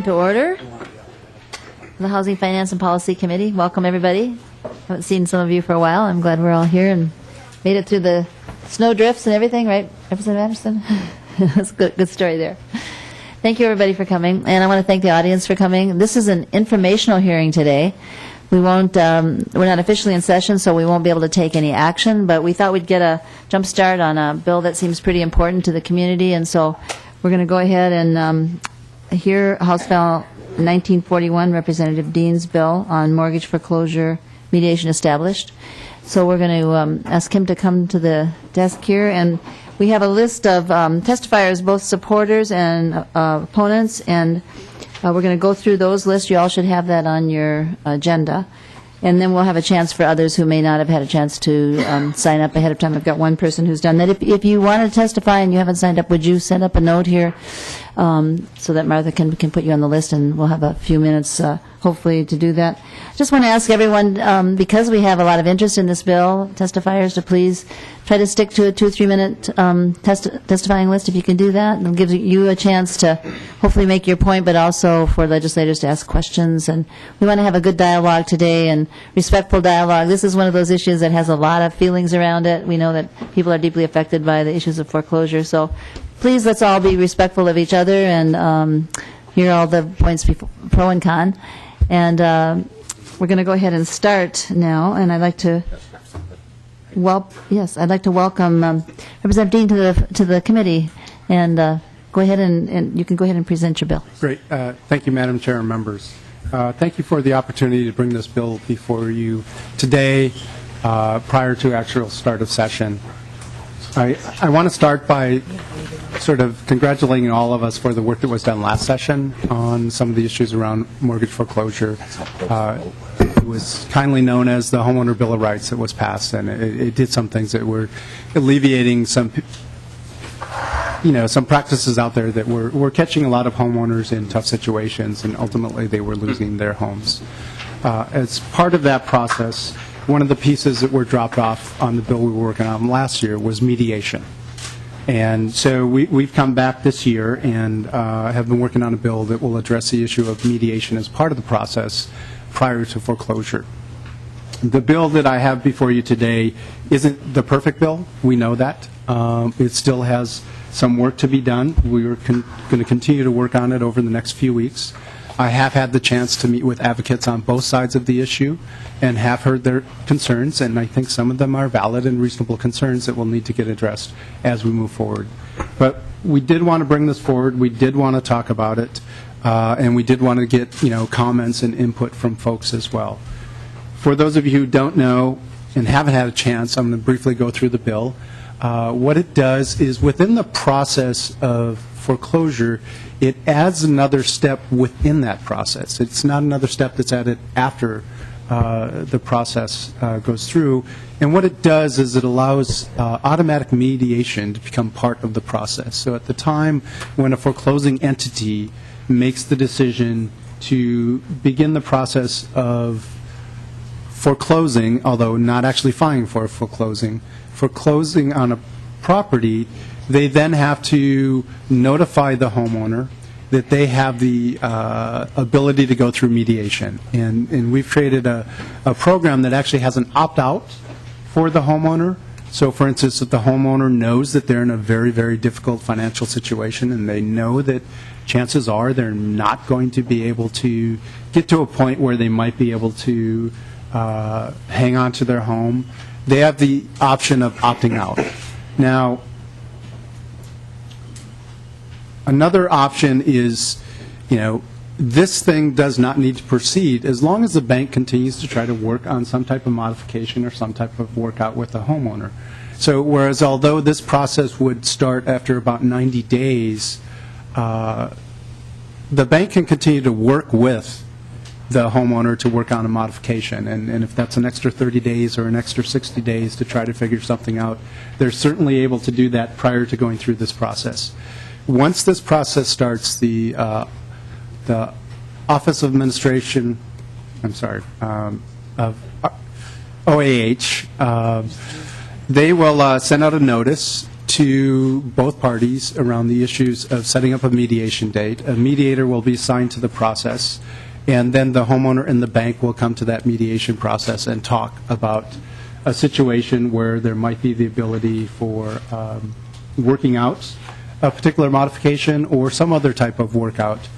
Meeting to order. The Housing, Finance, and Policy Committee. Welcome, everybody. Haven't seen some of you for a while. I'm glad we're all here and made it through the snow drifts and everything, right, Representative Anderson? That's a good story there. Thank you, everybody, for coming. And I want to thank the audience for coming. This is an informational hearing today. We won't, we're not officially in session, so we won't be able to take any action, but we thought we'd get a jump start on a bill that seems pretty important to the community, and so we're going to go ahead and hear House File 1941, Representative Dehn's bill on mortgage foreclosure mediation established. So we're going to ask him to come to the desk here, and we have a list of testifiers, both supporters and opponents, and we're going to go through those lists. You all should have that on your agenda. And then we'll have a chance for others who may not have had a chance to sign up ahead of time. I've got one person who's done that. If you want to testify and you haven't signed up, would you send up a note here so that Martha can put you on the list, and we'll have a few minutes, hopefully, to do that. I just want to ask everyone, because we have a lot of interest in this bill, testifiers to please try to stick to a 2 or 3 minute testifying list if you can do that. It'll give you a chance to hopefully make your point, but also for legislators to ask questions. And we want to have a good dialogue today and respectful dialogue. This is one of those issues that has a lot of feelings around it. We know that people are deeply affected by the issues of foreclosure. So please, let's all be respectful of each other and hear all the points, pro and con. And we're going to go ahead and start now. And I'd like to I'd like to welcome Representative Dehn to the committee, and go ahead and you can go ahead and present your bill. Great. Thank you, Madam Chair and members. Thank you for the opportunity to bring this bill before you today, prior to actual start of session. I want to start by sort of congratulating all of us for the work that was done last session on some of the issues around mortgage foreclosure. It was kindly known as the Homeowner Bill of Rights that was passed, and it did some things that were alleviating some practices out there that were catching a lot of homeowners in tough situations, and ultimately they were losing their homes. As part of that process, one of the pieces that were dropped off on the bill we were working on last year was mediation. And so we've come back this year and have been working on a bill that will address the issue of mediation as part of the process prior to foreclosure. The bill that I have before you today isn't the perfect bill. We know that. It still has some work to be done. We're going to continue to work on it over the next few weeks. I have had the chance to meet with advocates on both sides of the issue and have heard their concerns, and I think some of them are valid and reasonable concerns that will need to get addressed as we move forward. But we did want to bring this forward. We did want to talk about it, and we did want to get comments and input from folks as well. For those of you who don't know and haven't had a chance, I'm going to briefly go through the bill. What it does is within the process of foreclosure, it adds another step within that process. It's not another step that's added after the process goes through. And what it does is it allows automatic mediation to become part of the process. So at the time when a foreclosing entity makes the decision to begin the process of foreclosing, although not actually filing for foreclosing on a property, they then have to notify the homeowner that they have the ability to go through mediation. And we've created a program that actually has an opt-out for the homeowner. So, for instance, if the homeowner knows that they're in a very, very difficult financial situation and they know that chances are they're not going to be able to get to a point where they might be able to hang on to their home, they have the option of opting out. Now, another option is, this thing does not need to proceed as long as the bank continues to try to work on some type of modification or some type of workout with the homeowner. So whereas although this process would start after about 90 days, the bank can continue to work with the homeowner to work on a modification. And if that's an extra 30 days or an extra 60 days to try to figure something out, they're certainly able to do that prior to going through this process. Once this process starts, the Office of Administration, of OAH, they will send out a notice to both parties around the issues of setting up a mediation date. A mediator will be assigned to the process, and then the homeowner and the bank will come to that mediation process and talk about a situation where there might be the ability for working out a particular modification or some other type of workout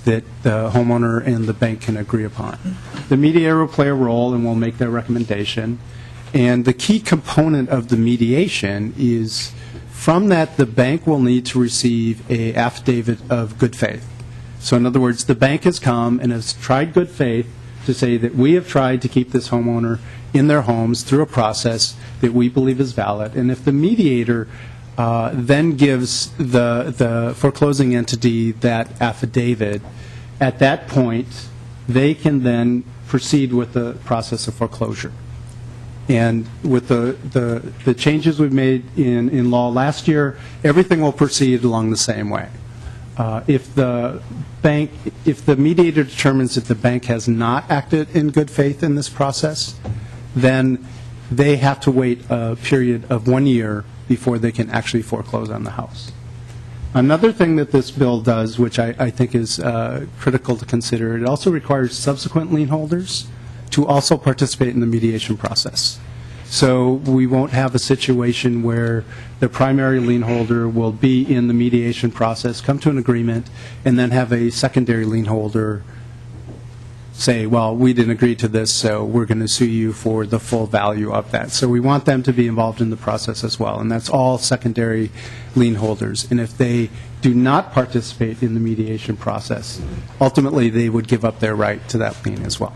that the homeowner and the bank can agree upon. The mediator will play a role and will make their recommendation. And the key component of the mediation is from that the bank will need to receive a affidavit of good faith. So in other words, the bank has come and has tried good faith to say that we have tried to keep this homeowner in their homes through a process that we believe is valid. And if the mediator then gives the foreclosing entity that affidavit, at that point, they can then proceed with the process of foreclosure. And with the changes we've made in law last year, everything will proceed along the same way. If the mediator determines that the bank has not acted in good faith in this process, then they have to wait a period of 1 year before they can actually foreclose on the house. Another thing that this bill does, which I think is critical to consider, it also requires subsequent lien holders to also participate in the mediation process. So we won't have a situation where the primary lien holder will be in the mediation process, come to an agreement, and then have a secondary lien holder say, well, we didn't agree to this, so we're going to sue you for the full value of that. So we want them to be involved in the process as well, and that's all secondary lien holders. And if they do not participate in the mediation process, ultimately they would give up their right to that lien as well.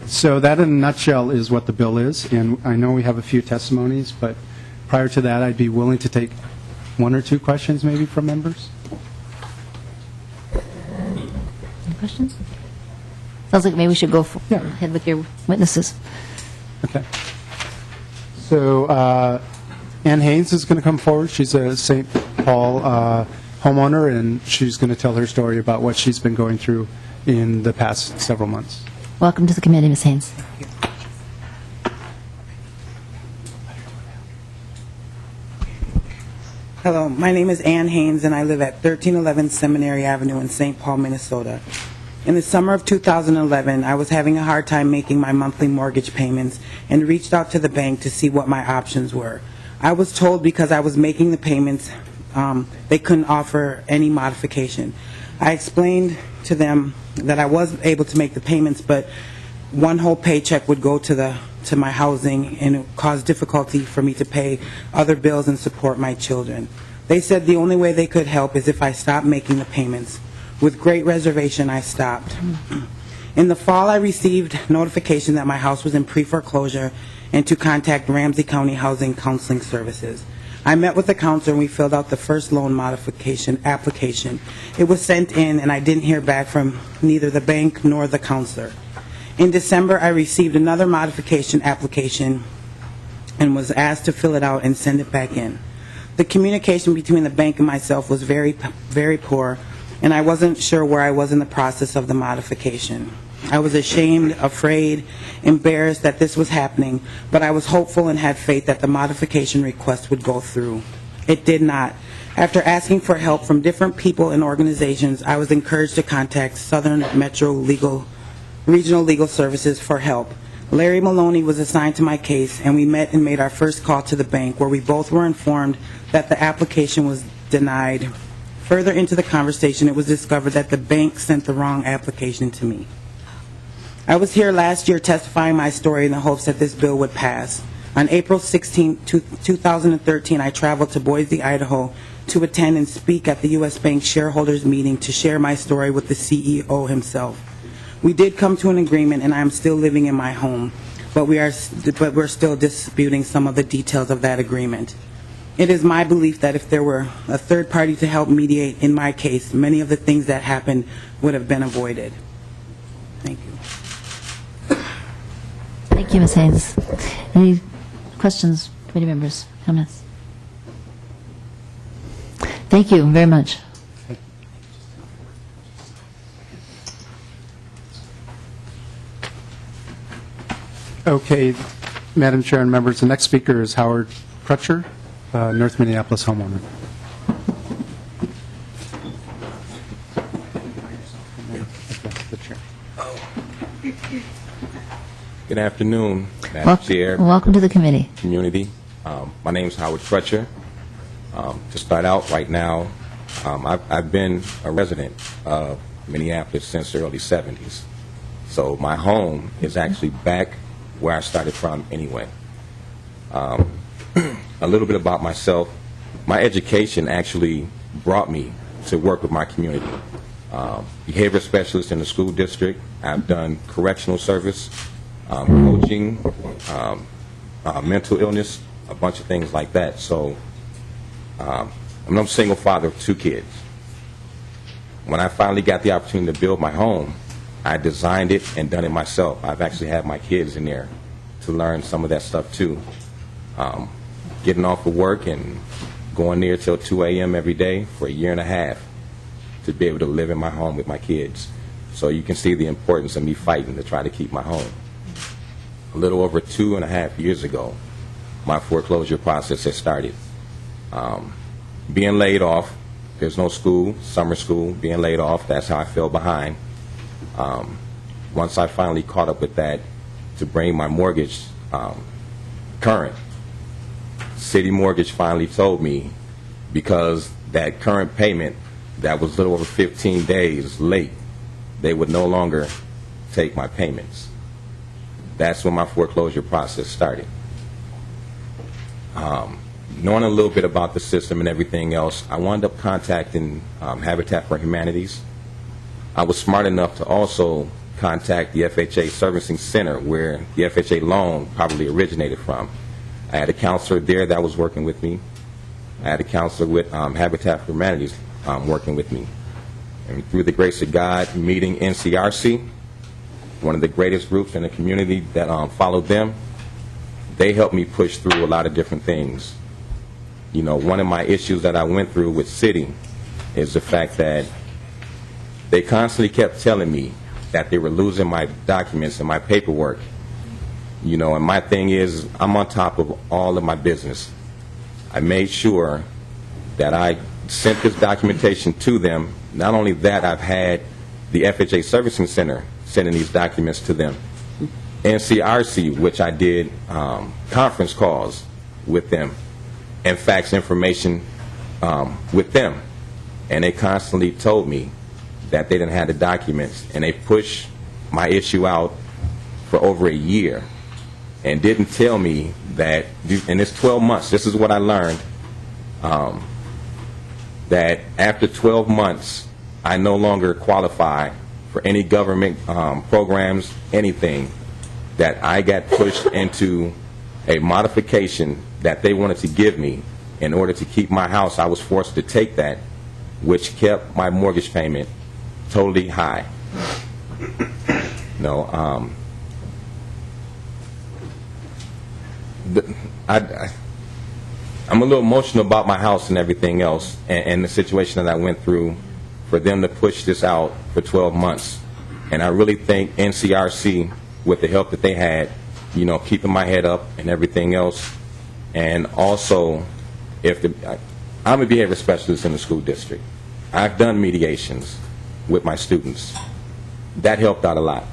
So that in a nutshell is what the bill is, and I know we have a few testimonies, but prior to that I'd be willing to take one or two questions maybe from members. Any questions? Sounds like maybe we should go ahead with your witnesses. Okay. So Ann Haynes is going to come forward. She's a St. Paul homeowner, and she's going to tell her story about what she's been going through in the past several months. Welcome to the committee, Ms. Haynes. Hello, my name is Ann Haynes, and I live at 1311 Seminary Avenue in St. Paul, Minnesota. In the summer of 2011, I was having a hard time making my monthly mortgage payments and reached out to the bank to see what my options were. I was told because I was making the payments, they couldn't offer any modification. I explained to them that I was able to make the payments, but one whole paycheck would go to my housing, and it caused difficulty for me to pay other bills and support my children. They said the only way they could help is if I stopped making the payments. With great reservation, I stopped. In the fall, I received notification that my house was in pre-foreclosure and to contact Ramsey County Housing Counseling Services. I met with the counselor and we filled out the first loan modification application. It was sent in and I didn't hear back from neither the bank nor the counselor. In December, I received another modification application and was asked to fill it out and send it back in. The communication between the bank and myself was very, very poor, and I wasn't sure where I was in the process of the modification. I was ashamed, afraid, embarrassed that this was happening, but I was hopeful and had faith that the modification request would go through. It did not. After asking for help from different people and organizations, I was encouraged to contact Southern Metro Regional Legal Services for help. Larry Maloney was assigned to my case, and we met and made our first call to the bank, where we both were informed that the application was denied. Further into the conversation, it was discovered that the bank sent the wrong application to me. I was here last year testifying my story in the hopes that this bill would pass. On April 16, 2013, I traveled to Boise, Idaho to attend and speak at the U.S. Bank shareholders meeting to share my story with the CEO himself. We did come to an agreement, and I am still living in my home, but we're still disputing some of the details of that agreement. It is my belief that if there were a third party to help mediate in my case, many of the things that happened would have been avoided. Thank you. Thank you, Ms. Haynes. Any questions, committee members, comments? Thank you very much. Okay, Madam Chair and members, the next speaker is Howard Crutcher North Minneapolis homeowner. The chair. Good afternoon, Madam Chair, Welcome to the committee. community. My name is Howard Fletcher. To start out right now, I've been a resident of Minneapolis since the early 70s. So my home is actually back where I started from anyway. A little bit about myself. My education actually brought me to work with my community. Behavior specialist in the school district. I've done correctional service, coaching, mental illness, a bunch of things like that. So I'm a single father of 2 kids. When I finally got the opportunity to build my home, I designed it and done it myself. I've actually had my kids in there to learn some of that stuff too. Getting off of work and going there till 2 a.m. every day for a year and a half to be able to live in my home with my kids. So you can see the importance of me fighting to try to keep my home. A little over 2.5 years ago, my foreclosure process has started. Being laid off, there's no school, summer school, being laid off, that's how I fell behind. Once I finally caught up with that to bring my mortgage current, City Mortgage finally told me, because that current payment that was a little over 15 days late, they would no longer take my payments. That's when my foreclosure process started. Knowing a little bit about the system and everything else, I wound up contacting Habitat for Humanities. I was smart enough to also contact the FHA Servicing Center, where the FHA loan probably originated from. I had a counselor there that was working with me. I had a counselor with Habitat for Humanities working with me. And through the grace of God, meeting NCRC, one of the greatest groups in the community that followed them, they helped me push through a lot of different things. You know, one of my issues that I went through with City is the fact that they constantly kept telling me that they were losing my documents and my paperwork. You know, and my thing is, I'm on top of all of my business. I made sure that I sent this documentation to them. Not only that, I've had the FHA Servicing Center sending these documents to them. NCRC, which I did conference calls with them and fax information with them. And they constantly told me that they didn't have the documents, and they pushed my issue out for over a year and didn't tell me that in this 12 months, this is what I learned, that after 12 months, I no longer qualify for any government programs, anything, that I got pushed into a modification that they wanted to give me in order to keep my house. I was forced to take that, which kept my mortgage payment totally high. No, I'm a little emotional about my house and everything else, and the situation that I went through for them to push this out for 12 months. And I really think NCRC, with the help that they had, you know, keeping my head up and everything else. And also, I'm a behavior specialist in the school district. I've done mediations with my students. That helped out a lot.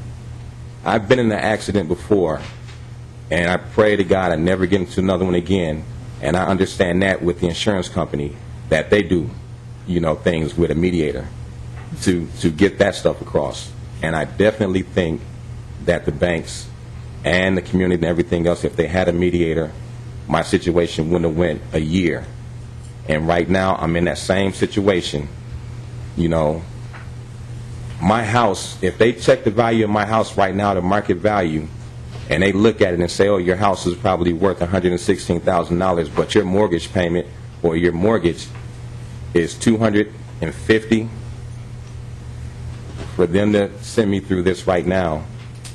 I've been in an accident before, and I pray to God I never get into another one again. And I understand that with the insurance company, that they do, you know, things with a mediator to get that stuff across. And I definitely think that the banks and the community and everything else, if they had a mediator, my situation wouldn't have went a year. And right now, I'm in that same situation. You know, my house, if they check the value of my house right now, the market value, and they look at it and say, oh, your house is probably worth $116,000, but your mortgage payment or your mortgage is $250, for them to send me through this right now.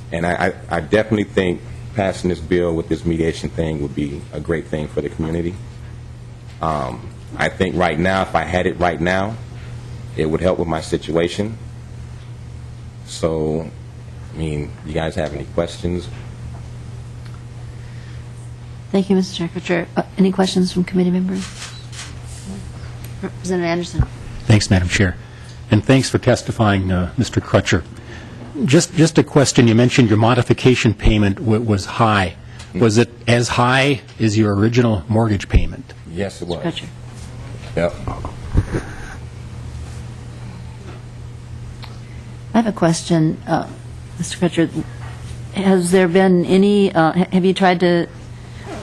And I definitely think passing this bill with this mediation thing would be a great thing for the community. I think right now, if I had it right now, it would help with my situation. So, I mean, you guys have any questions? Thank you, Mr. Secretary. Any questions from committee members? Representative Anderson. Thanks, Madam Chair. And thanks for testifying, Mr. Crutcher. Just a question. You mentioned your modification payment was high. Was it as high as your original mortgage payment? Yes, it was. Crutcher. Yep. I have a question, Mr. Crutcher. Has there been any, have you tried to,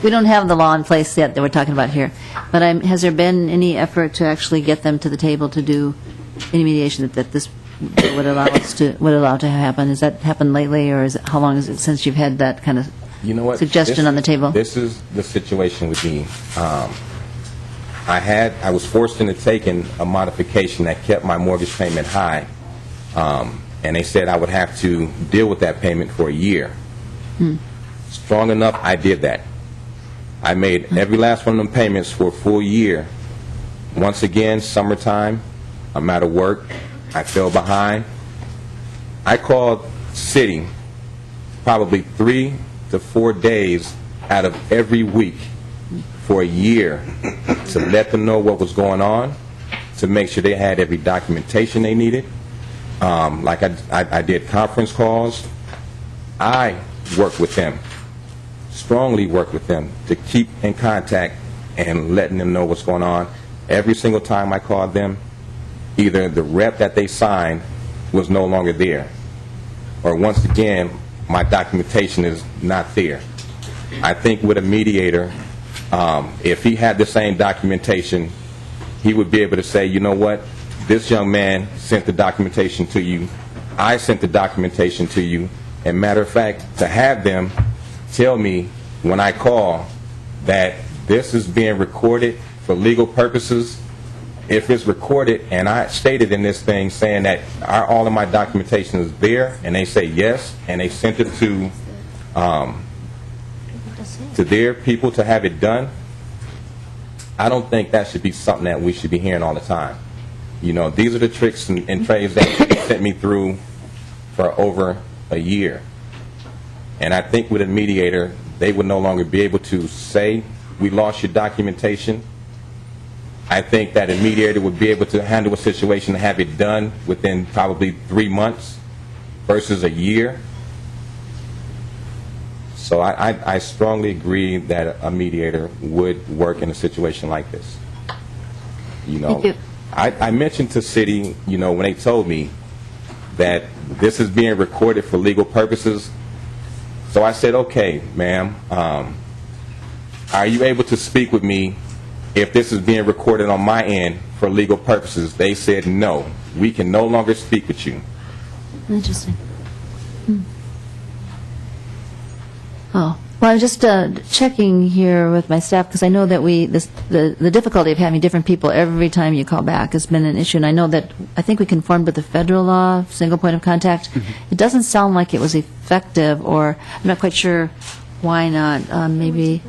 we don't have the law in place yet that we're talking about here, but has there been any effort to actually get them to the table to do any mediation that this would allow to happen? Has that happened lately, or how long is it since you've had that kind of suggestion on the table? This is the situation with me. I was forced into taking a modification that kept my mortgage payment high, and they said I would have to deal with that payment for a year. Strong enough, I did that. I made every last one of them payments for a full year. Once again, summertime, I'm out of work, I fell behind. I called City probably 3 to 4 days out of every week for a year to let them know what was going on, to make sure they had every documentation they needed. Like I did conference calls. I worked with them, strongly worked with them to keep in contact and letting them know what's going on. Every single time I called them, either the rep that they signed was no longer there, or once again, my documentation is not there. I think with a mediator, if he had the same documentation, he would be able to say, you know what, this young man sent the documentation to you, I sent the documentation to you, and matter of fact, to have them tell me when I call that this is being recorded for legal purposes. If it's recorded and I stated in this thing saying that all of my documentation is there, and they say yes, and they sent it to their people to have it done, I don't think that should be something that we should be hearing all the time. You know, these are the tricks and trades that sent me through for over a year. And I think with a mediator, they would no longer be able to say, we lost your documentation. I think that a mediator would be able to handle a situation and have it done within probably 3 months versus a year. So I strongly agree that a mediator would work in a situation like this. You know, Thank you. I mentioned to City, you know, when they told me that this is being recorded for legal purposes, so I said, okay, ma'am, are you able to speak with me if this is being recorded on my end for legal purposes? They said, no, we can no longer speak with you. Interesting. Oh, well, I'm just checking here with my staff, because I know that the difficulty of having different people every time you call back has been an issue, and I think we conformed with the federal law, single point of contact. It doesn't sound like it was effective, or I'm not quite sure why not. Maybe.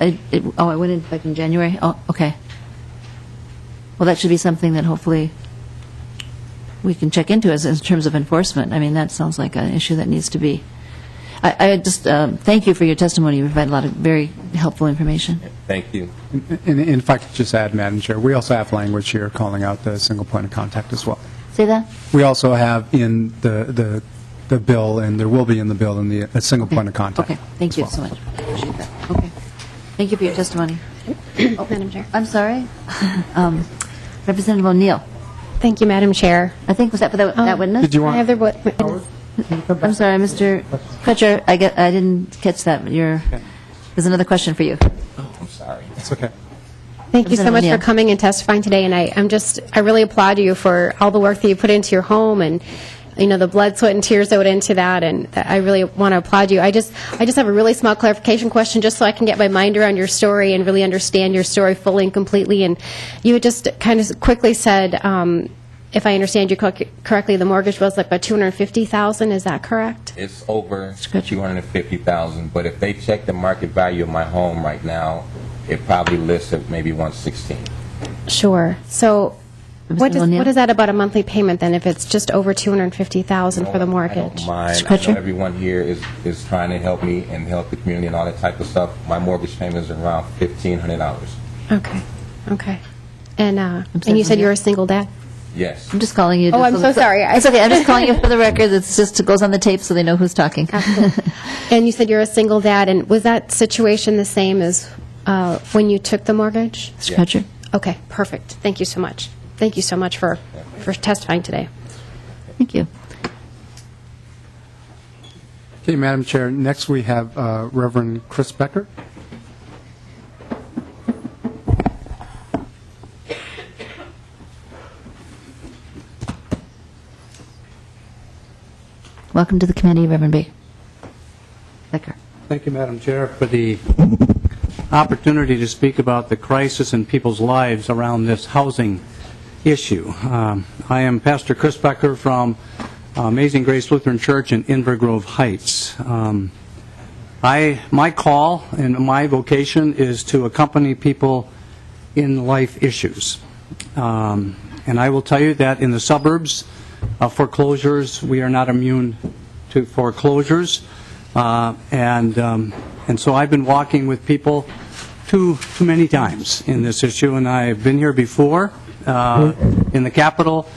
It went into effect in January? Oh, okay. Well, that should be something that hopefully we can check into as in terms of enforcement. I mean, that sounds like an issue that needs to be. I just thank you for your testimony. You provided a lot of very helpful information. Thank you. And if I could just add, Madam Chair, we also have language here calling out the single point of contact as well. Say that? We also have in the bill, and there will be in the bill, a single point of contact. Okay, thank you so much. I appreciate that. Okay. Thank you for your testimony. Madam Chair. I'm sorry. Representative O'Neill. Thank you, Madam Chair. I think, was that for that witness? Did you I want? have the witness. I'm sorry, Mr. Crutcher, I didn't catch that. There's another question for you. Oh, I'm sorry. It's okay. Thank you so much Representative for Neal. coming and testifying today, and I really applaud you for all the work that you put into your home, and you know, the blood, sweat, and tears that went into that, and I really want to applaud you. I just have a really small clarification question, just so I can get my mind around your story and really understand your story fully and completely. And you had just kind of quickly said, if I understand you correctly, the mortgage was like about $250,000. Is that correct? It's over $250,000, but if they check the market value of my home right now, it probably lists at maybe $116,000. Sure. So What O'Neill? is that about a monthly payment then, if it's just over $250,000 for the I mortgage? don't mind. Mr. I know Kutcher? everyone here is trying to help me and help the community and all that type of stuff. My mortgage payment is around $1,500. Okay, okay. And sorry, you said Sonia? you're a single dad? Yes. I'm just calling you. Oh, I'm so sorry. It's okay. I'm just calling you for the record. It's just, it goes on the tape so they know who's talking. Absolutely. And you said you're a single dad, and was that situation the same as when you took the mortgage? Mr. Kutcher? Okay, perfect. Thank you so much. Thank you so much for testifying today. Thank you. Okay, Madam Chair, next we have Reverend Chris Becker. Welcome to the committee, Reverend Becker. Thank you, Madam Chair, for the opportunity to speak about the crisis in people's lives around this housing issue. I am Pastor Chris Becker from Amazing Grace Lutheran Church in Inver Grove Heights. My call and my vocation is to accompany people in life issues. And I will tell you that in the suburbs, foreclosures, we are not immune to foreclosures. And so I've been walking with people too many times in this issue, and I've been here before in the Capitol,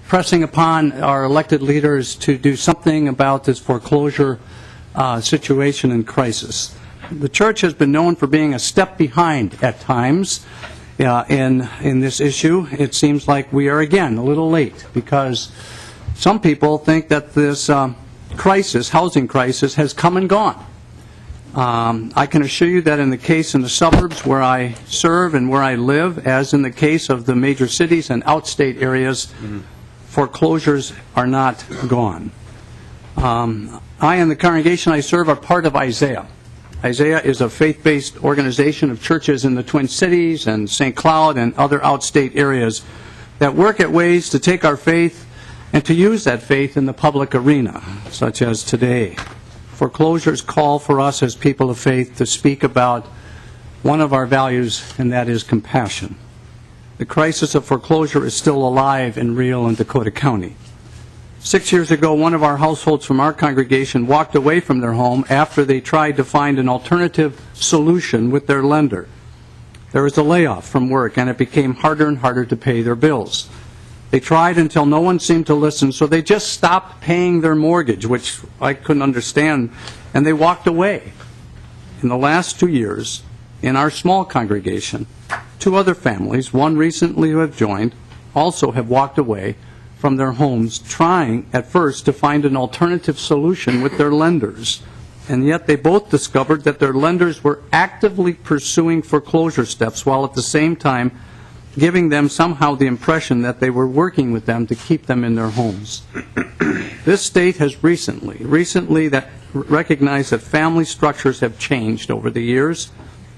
pressing upon our elected leaders to do something about this foreclosure situation and crisis. The church has been known for being a step behind at times in this issue. It seems like we are again a little late because some people think that this housing crisis, has come and gone. I can assure you that in the case in the suburbs where I serve and where I live, as in the case of the major cities and outstate areas, foreclosures are not gone. I and the congregation I serve are part of Isaiah. Isaiah is a faith-based organization of churches in the Twin Cities and St. Cloud and other outstate areas that work at ways to take our faith and to use that faith in the public arena, such as today. Foreclosures call for us as people of faith to speak about one of our values, and that is compassion. The crisis of foreclosure is still alive and real in Dakota County. 6 years ago, one of our households from our congregation walked away from their home after they tried to find an alternative solution with their lender. There was a layoff from work, and it became harder and harder to pay their bills. They tried until no one seemed to listen, so they just stopped paying their mortgage, which I couldn't understand, and they walked away. In the last 2 years, in our small congregation, 2 other families, one recently who have joined, also have walked away from their homes, trying at first to find an alternative solution with their lenders. And yet they both discovered that their lenders were actively pursuing foreclosure steps while at the same time giving them somehow the impression that they were working with them to keep them in their homes. This state has recently that recognized that family structures have changed over the years.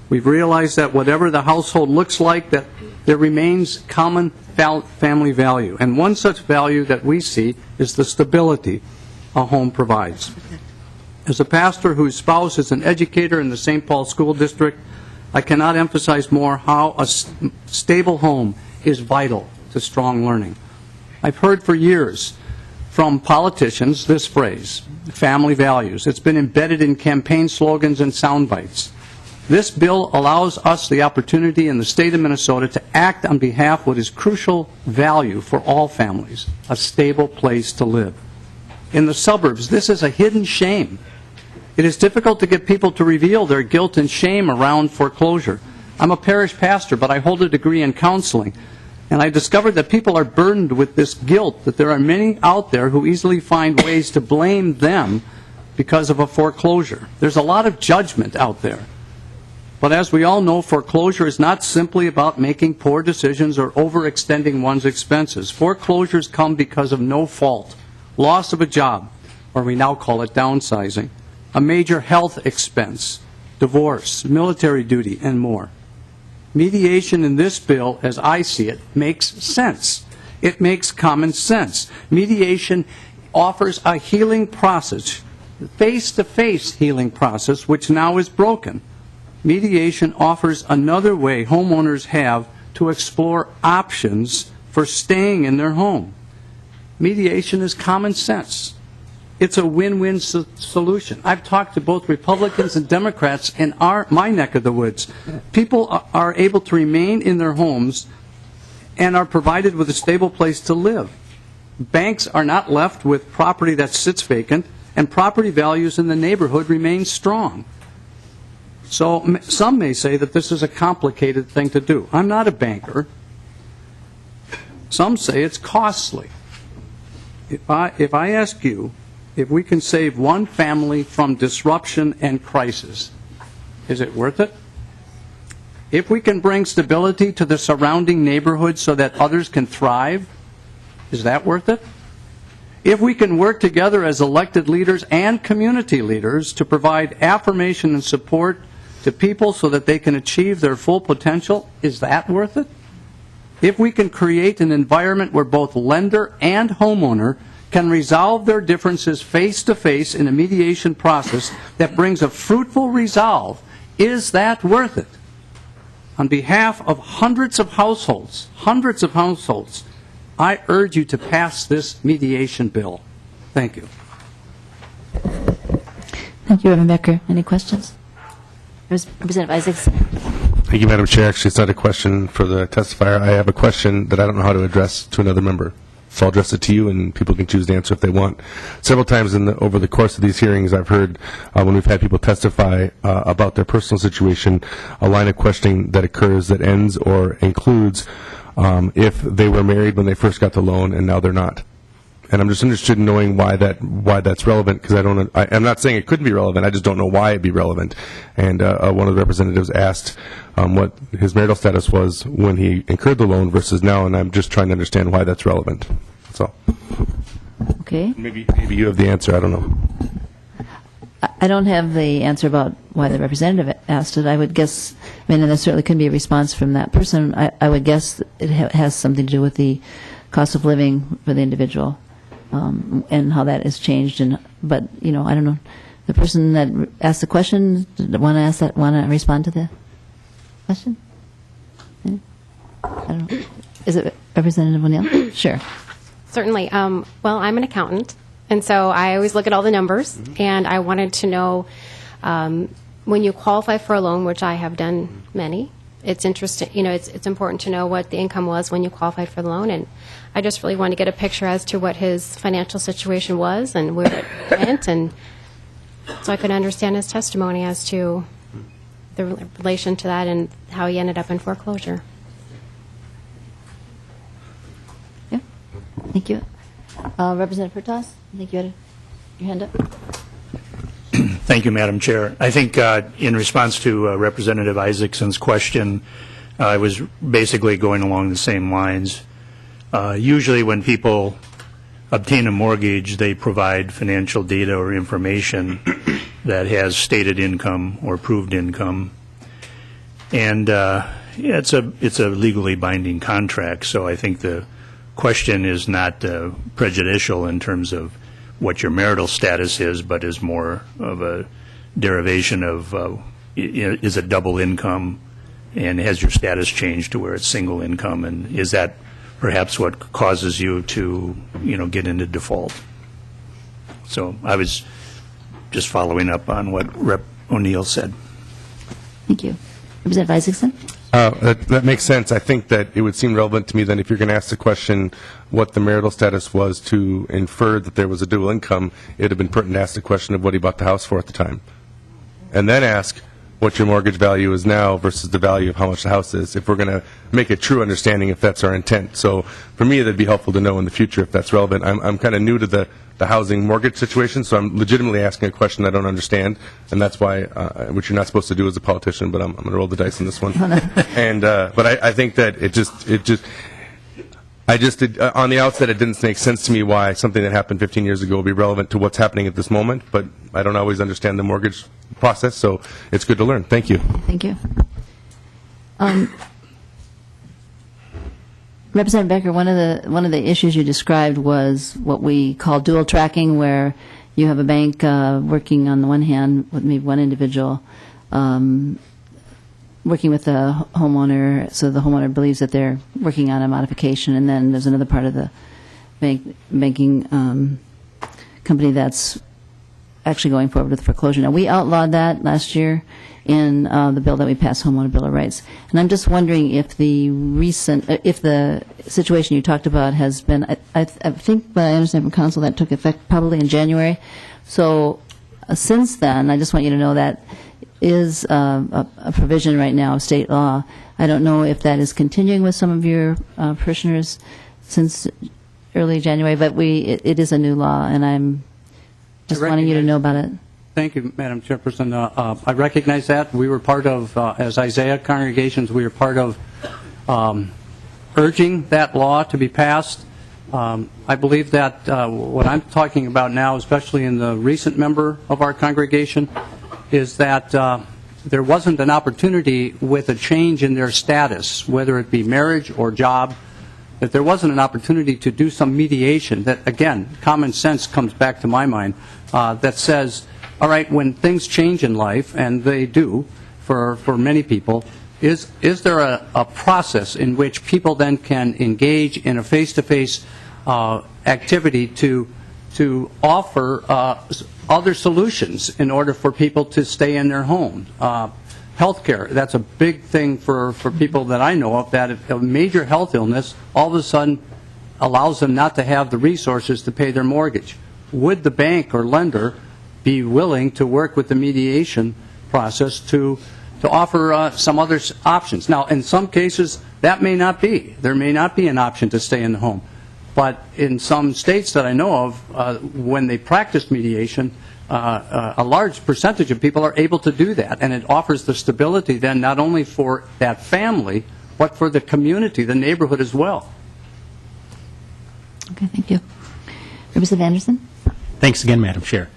We've realized that whatever the household looks like, that there remains common family value. And one such value that we see is the stability a home provides. As a pastor whose spouse is an educator in the St. Paul School District, I cannot emphasize more how a stable home is vital to strong learning. I've heard for years from politicians this phrase, family values. It's been embedded in campaign slogans and sound bites. This bill allows us the opportunity in the state of Minnesota to act on behalf of what is crucial value for all families, a stable place to live. In the suburbs, this is a hidden shame. It is difficult to get people to reveal their guilt and shame around foreclosure. I'm a parish pastor, but I hold a degree in counseling, and I discovered that people are burdened with this guilt, that there are many out there who easily find ways to blame them because of a foreclosure. There's a lot of judgment out there. But as we all know, foreclosure is not simply about making poor decisions or overextending one's expenses. Foreclosures come because of no fault, loss of a job, or we now call it downsizing, a major health expense, divorce, military duty, and more. Mediation in this bill, as I see it, makes sense. It makes common sense. Mediation offers a healing process, face-to-face healing process, which now is broken. Mediation offers another way homeowners have to explore options for staying in their home. Mediation is common sense. It's a win-win solution. I've talked to both Republicans and Democrats in my neck of the woods. People are able to remain in their homes and are provided with a stable place to live. Banks are not left with property that sits vacant, and property values in the neighborhood remain strong. So some may say that this is a complicated thing to do. I'm not a banker. Some say it's costly. If I ask you if we can save one family from disruption and crisis, is it worth it? If we can bring stability to the surrounding neighborhood so that others can thrive, is that worth it? If we can work together as elected leaders and community leaders to provide affirmation and support to people so that they can achieve their full potential, is that worth it? If we can create an environment where both lender and homeowner can resolve their differences face-to-face in a mediation process that brings a fruitful resolve, is that worth it? On behalf of hundreds of households, I urge you to pass this mediation bill. Thank you. Thank you, Reverend Becker. Any questions? Representative Isaacs. Thank you, Madam Chair. Actually, it's not a question for the testifier. I have a question that I don't know how to address to another member. So I'll address it to you, and people can choose to answer if they want. Several times over the course of these hearings, I've heard when we've had people testify about their personal situation, a line of questioning that occurs that ends or includes if they were married when they first got the loan and now they're not. And I'm just interested in knowing why that's relevant, because I'm not saying it couldn't be relevant. I just don't know why it'd be relevant. And one of the representatives asked what his marital status was when he incurred the loan versus now, and I'm just trying to understand why that's relevant. That's all. Okay. Maybe you have the answer. I don't know. I don't have the answer about why the representative asked it. I would guess, and there certainly could be a response from that person. I would guess it has something to do with the cost of living for the individual. And how that has changed, but I don't know. The person that asked the question, want to respond to the question? I don't know. Is it Representative O'Neill? Sure. Certainly. Well, I'm an accountant, and so I always look at all the numbers, and I wanted to know when you qualify for a loan, which I have done many. It's interesting, it's important to know what the income was when you qualified for the loan, and I just really wanted to get a picture as to what his financial situation was and where it went, and so I could understand his testimony as to the relation to that and how he ended up in foreclosure. Yeah. Thank you. Representative Hurtas, I think you had your hand up. Thank you, Madam Chair. I think in response to Representative Isaacson's question, I was basically going along the same lines. Usually when people obtain a mortgage, they provide financial data or information that has stated income or proved income. And it's a legally binding contract, so I think the question is not prejudicial in terms of what your marital status is, but is more of a derivation of is it double income, and has your status changed to where it's single income, and is that perhaps what causes you to get into default? So I was just following up on what Rep. O'Neill said. Thank you. Representative Isaacson? That makes sense. I think that it would seem relevant to me then if you're going to ask the question what the marital status was to infer that there was a dual income, it would have been pertinent to ask the question of what he bought the house for at the time. And then ask what your mortgage value is now versus the value of how much the house is, if we're going to make a true understanding if that's our intent. So for me, that'd be helpful to know in the future if that's relevant. I'm kind of new to the housing mortgage situation, so I'm legitimately asking a question I don't understand, and that's why, which you're not supposed to do as a politician, but I'm going to roll the dice on this one. And but I think that on the outset, it didn't make sense to me why something that happened 15 years ago would be relevant to what's happening at this moment, but I don't always understand the mortgage process, so it's good to learn. Thank you. Thank you. Representative Becker, one of the issues you described was what we call dual tracking, where you have a bank working on the one hand with maybe one individual. When working with the homeowner, so the homeowner believes that they're working on a modification, and then there's another part of the banking company that's actually going forward with foreclosure. Now, we outlawed that last year in the bill that we passed, Homeowner Bill of Rights. And I'm just wondering if if the situation you talked about has been, I think, but I understand from council that took effect probably in January. So since then, I just want you to know that is a provision right now of state law. I don't know if that is continuing with some of your parishioners since early January, but it is a new law, and I'm just wanting you to know about it. Thank you, Madam Chairperson. I recognize that. We were part of, as Isaiah congregations, we were part of urging that law to be passed. I believe that what I'm talking about now, especially in the recent member of our congregation, is that there wasn't an opportunity with a change in their status, whether it be marriage or job, that there wasn't an opportunity to do some mediation that, again, common sense comes back to my mind, that says, all right, when things change in life, and they do for many people, is there a process in which people then can engage in a face-to-face activity to offer other solutions in order for people to stay in their home? Healthcare, that's a big thing for people that I know of, that if a major health illness all of a sudden allows them not to have the resources to pay their mortgage. Would the bank or lender be willing to work with the mediation process to offer some other options? Now, in some cases, that may not be. There may not be an option to stay in the home. But in some states that I know of, when they practice mediation, a large percentage of people are able to do that, and it offers the stability then not only for that family, but for the community, the neighborhood as well. Okay, thank you. Representative Anderson? Thanks again, Madam Chair.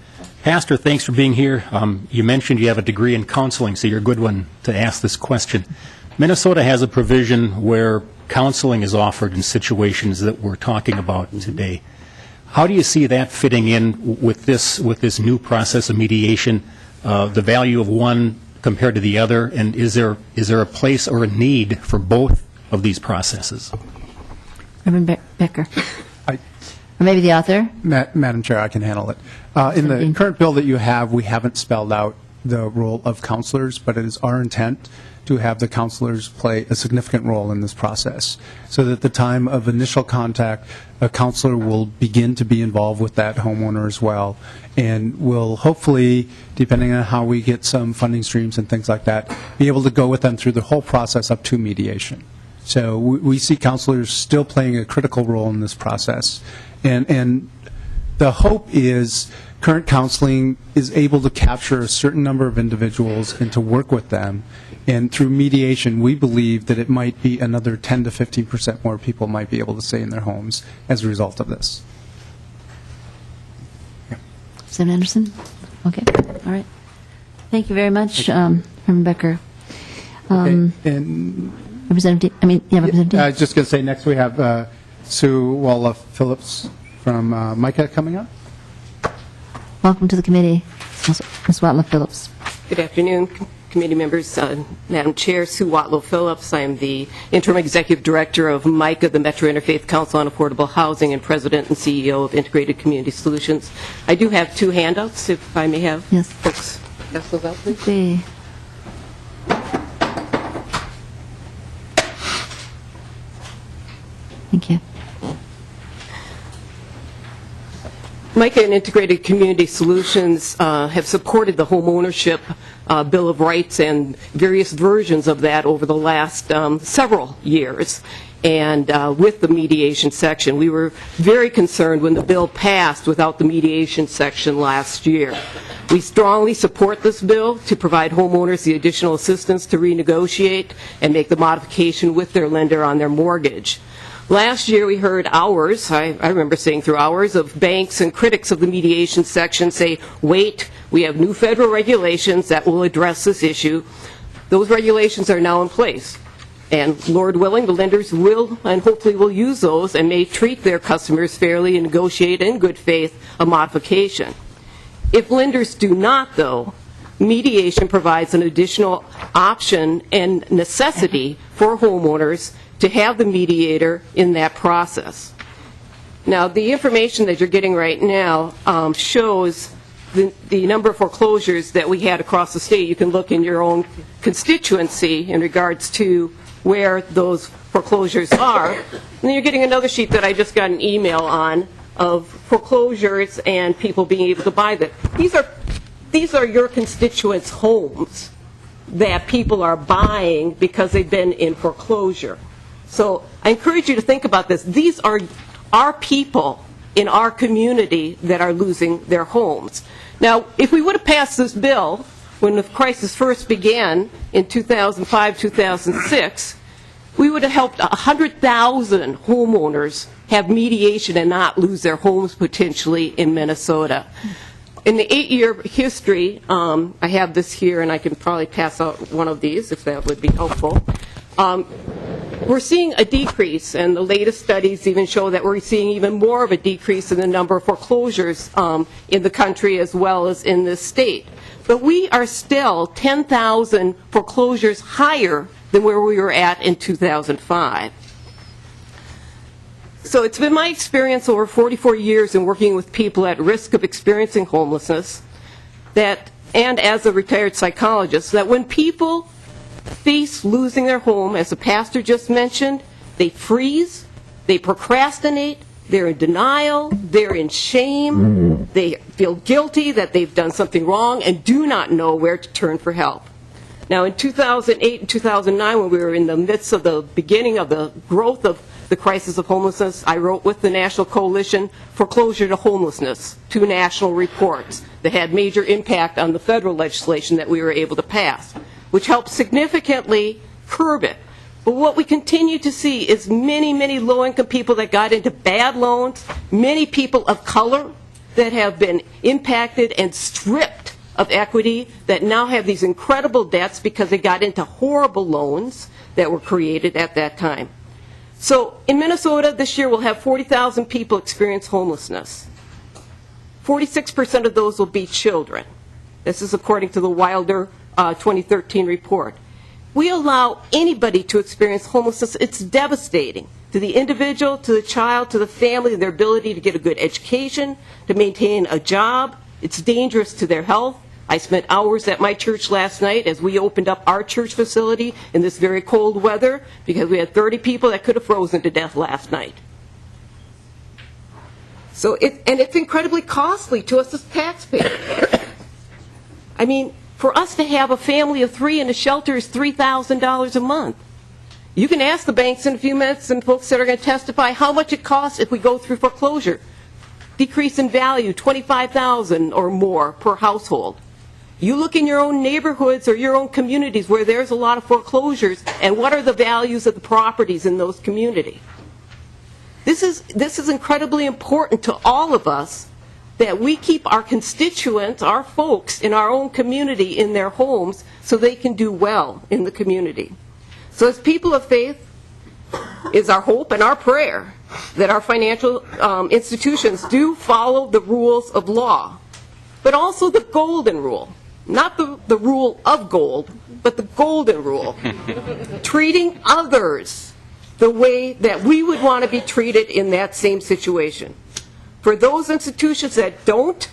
Pastor, thanks for being here. You mentioned you have a degree in counseling, so you're a good one to ask this question. Minnesota has a provision where counseling is offered in situations that we're talking about today. How do you see that fitting in with this new process of mediation, the value of one compared to the other, and is there a place or a need for both of these processes? Reverend Becker? Or maybe the author? Madam Chair, I can handle it. In the current bill that you have, we haven't spelled out the role of counselors, but it is our intent to have the counselors play a significant role in this process, so that at the time of initial contact, a counselor will begin to be involved with that homeowner as well, and will hopefully, depending on how we get some funding streams and things like that, be able to go with them through the whole process up to mediation. So we see counselors still playing a critical role in this process. And the hope is current counseling is able to capture a certain number of individuals and to work with them. And through mediation, we believe that it might be another 10 to 15% more people might be able to stay in their homes as a result of this. Sam Anderson? Okay, all right. Thank you very much, Reverend Becker. And Representative, Representative. I was just going to say, next we have Sue Walla-Phillips from MICA coming up. Welcome to the committee, Ms. Watlow-Phillips. Good afternoon, committee members. Madam Chair, Sue Watlow-Phillips. I am the interim executive director of MICA, the Metro Interfaith Council on Affordable Housing, and president and CEO of Integrated Community Solutions. I do have two handouts, if I may have. Yes. Folks, pass those out, please. Okay. Thank you. MICA and Integrated Community Solutions have supported the home ownership Bill of Rights and various versions of that over the last several years. And with the mediation section, we were very concerned when the bill passed without the mediation section last year. We strongly support this bill to provide homeowners the additional assistance to renegotiate and make the modification with their lender on their mortgage. Last year, we heard hours, I remember saying through hours, of banks and critics of the mediation section say, wait, we have new federal regulations that will address this issue. Those regulations are now in place. And Lord willing, the lenders will and hopefully will use those and may treat their customers fairly and negotiate in good faith a modification. If lenders do not, though, mediation provides an additional option and necessity for homeowners to have the mediator in that process. Now, the information that you're getting right now shows the number of foreclosures that we had across the state. You can look in your own constituency in regards to where those foreclosures are. And then you're getting another sheet that I just got an email on of foreclosures and people being able to buy them. These are your constituents' homes that people are buying because they've been in foreclosure. So I encourage you to think about this. These are our people in our community that are losing their homes. Now, if we would have passed this bill when the crisis first began in 2005, 2006, we would have helped 100,000 homeowners have mediation and not lose their homes potentially in Minnesota. In the 8-year history, I have this here, and I can probably pass out one of these if that would be helpful. We're seeing a decrease, and the latest studies even show that we're seeing even more of a decrease in the number of foreclosures in the country as well as in this state. But we are still 10,000 foreclosures higher than where we were at in 2005. So it's been my experience over 44 years in working with people at risk of experiencing homelessness, and as a retired psychologist, that when people face losing their home, as the pastor just mentioned, they freeze, they procrastinate, they're in denial, they're in shame, they feel guilty that they've done something wrong and do not know where to turn for help. Now, in 2008 and 2009, when we were in the midst of the beginning of the growth of the crisis of homelessness, I wrote with the National Coalition Foreclosure to Homelessness, 2 national reports that had major impact on the federal legislation that we were able to pass, which helped significantly curb it. But what we continue to see is many, many low-income people that got into bad loans, many people of color that have been impacted and stripped of equity, that now have these incredible debts because they got into horrible loans that were created at that time. So in Minnesota this year we'll have 40,000 people experience homelessness. 46% of those will be children. This is according to the Wilder 2013 report. We allow anybody to experience homelessness. It's devastating to the individual, to the child, to the family, and their ability to get a good education, to maintain a job. It's dangerous to their health. I spent hours at my church last night as we opened up our church facility in this very cold weather because we had 30 people that could have frozen to death last night. So it's incredibly costly to us as taxpayers. I mean, for us to have a family of 3 in a shelter is $3,000 a month. You can ask the banks in a few minutes and folks that are going to testify how much it costs if we go through foreclosure. Decrease in value, $25,000 or more per household. You look in your own neighborhoods or your own communities where there's a lot of foreclosures, and what are the values of the properties in those communities? This is incredibly important to all of us, that we keep our constituents, our folks in our own community in their homes so they can do well in the community. So as people of faith, is our hope and our prayer that our financial institutions do follow the rules of law, but also the golden rule. Not the rule of gold, but the golden rule. Treating others the way that we would want to be treated in that same situation. For those institutions that don't,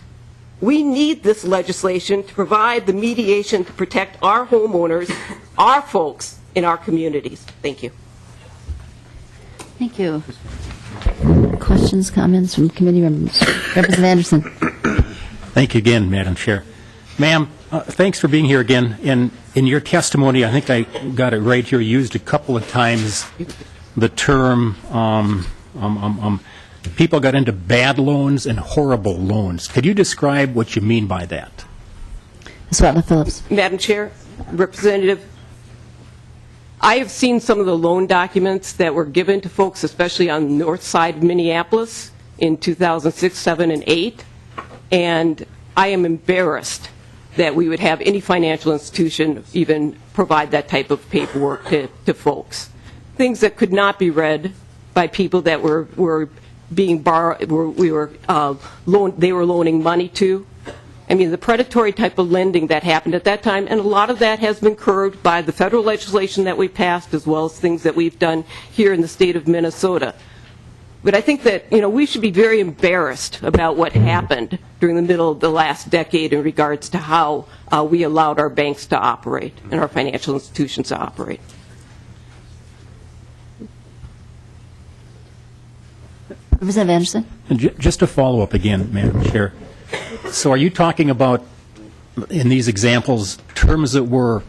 we need this legislation to provide the mediation to protect our homeowners, our folks in our communities. Thank you. Thank you. Questions, comments from committee members? Representative Anderson. Thank you again, Madam Chair. Ma'am, thanks for being here again. In your testimony, I think I got it right here, you used a couple of times the term people got into bad loans and horrible loans. Could you describe what you mean by that? Ms. Ratliff Phillips. Madam Chair, Representative, I have seen some of the loan documents that were given to folks, especially on the north side of Minneapolis in 2006, 7, and 8, and I am embarrassed that we would have any financial institution even provide that type of paperwork to folks. Things that could not be read by people that were being borrowed, they were loaning money to, I mean, the predatory type of lending that happened at that time, and a lot of that has been curbed by the federal legislation that we passed, as well as things that we've done here in the state of Minnesota. But I think that, we should be very embarrassed about what happened during the middle of the last decade in regards to how we allowed our banks to operate and our financial institutions to operate. Representative Anderson? Just to follow up again, Madam Chair. So are you talking about, in these examples, terms that were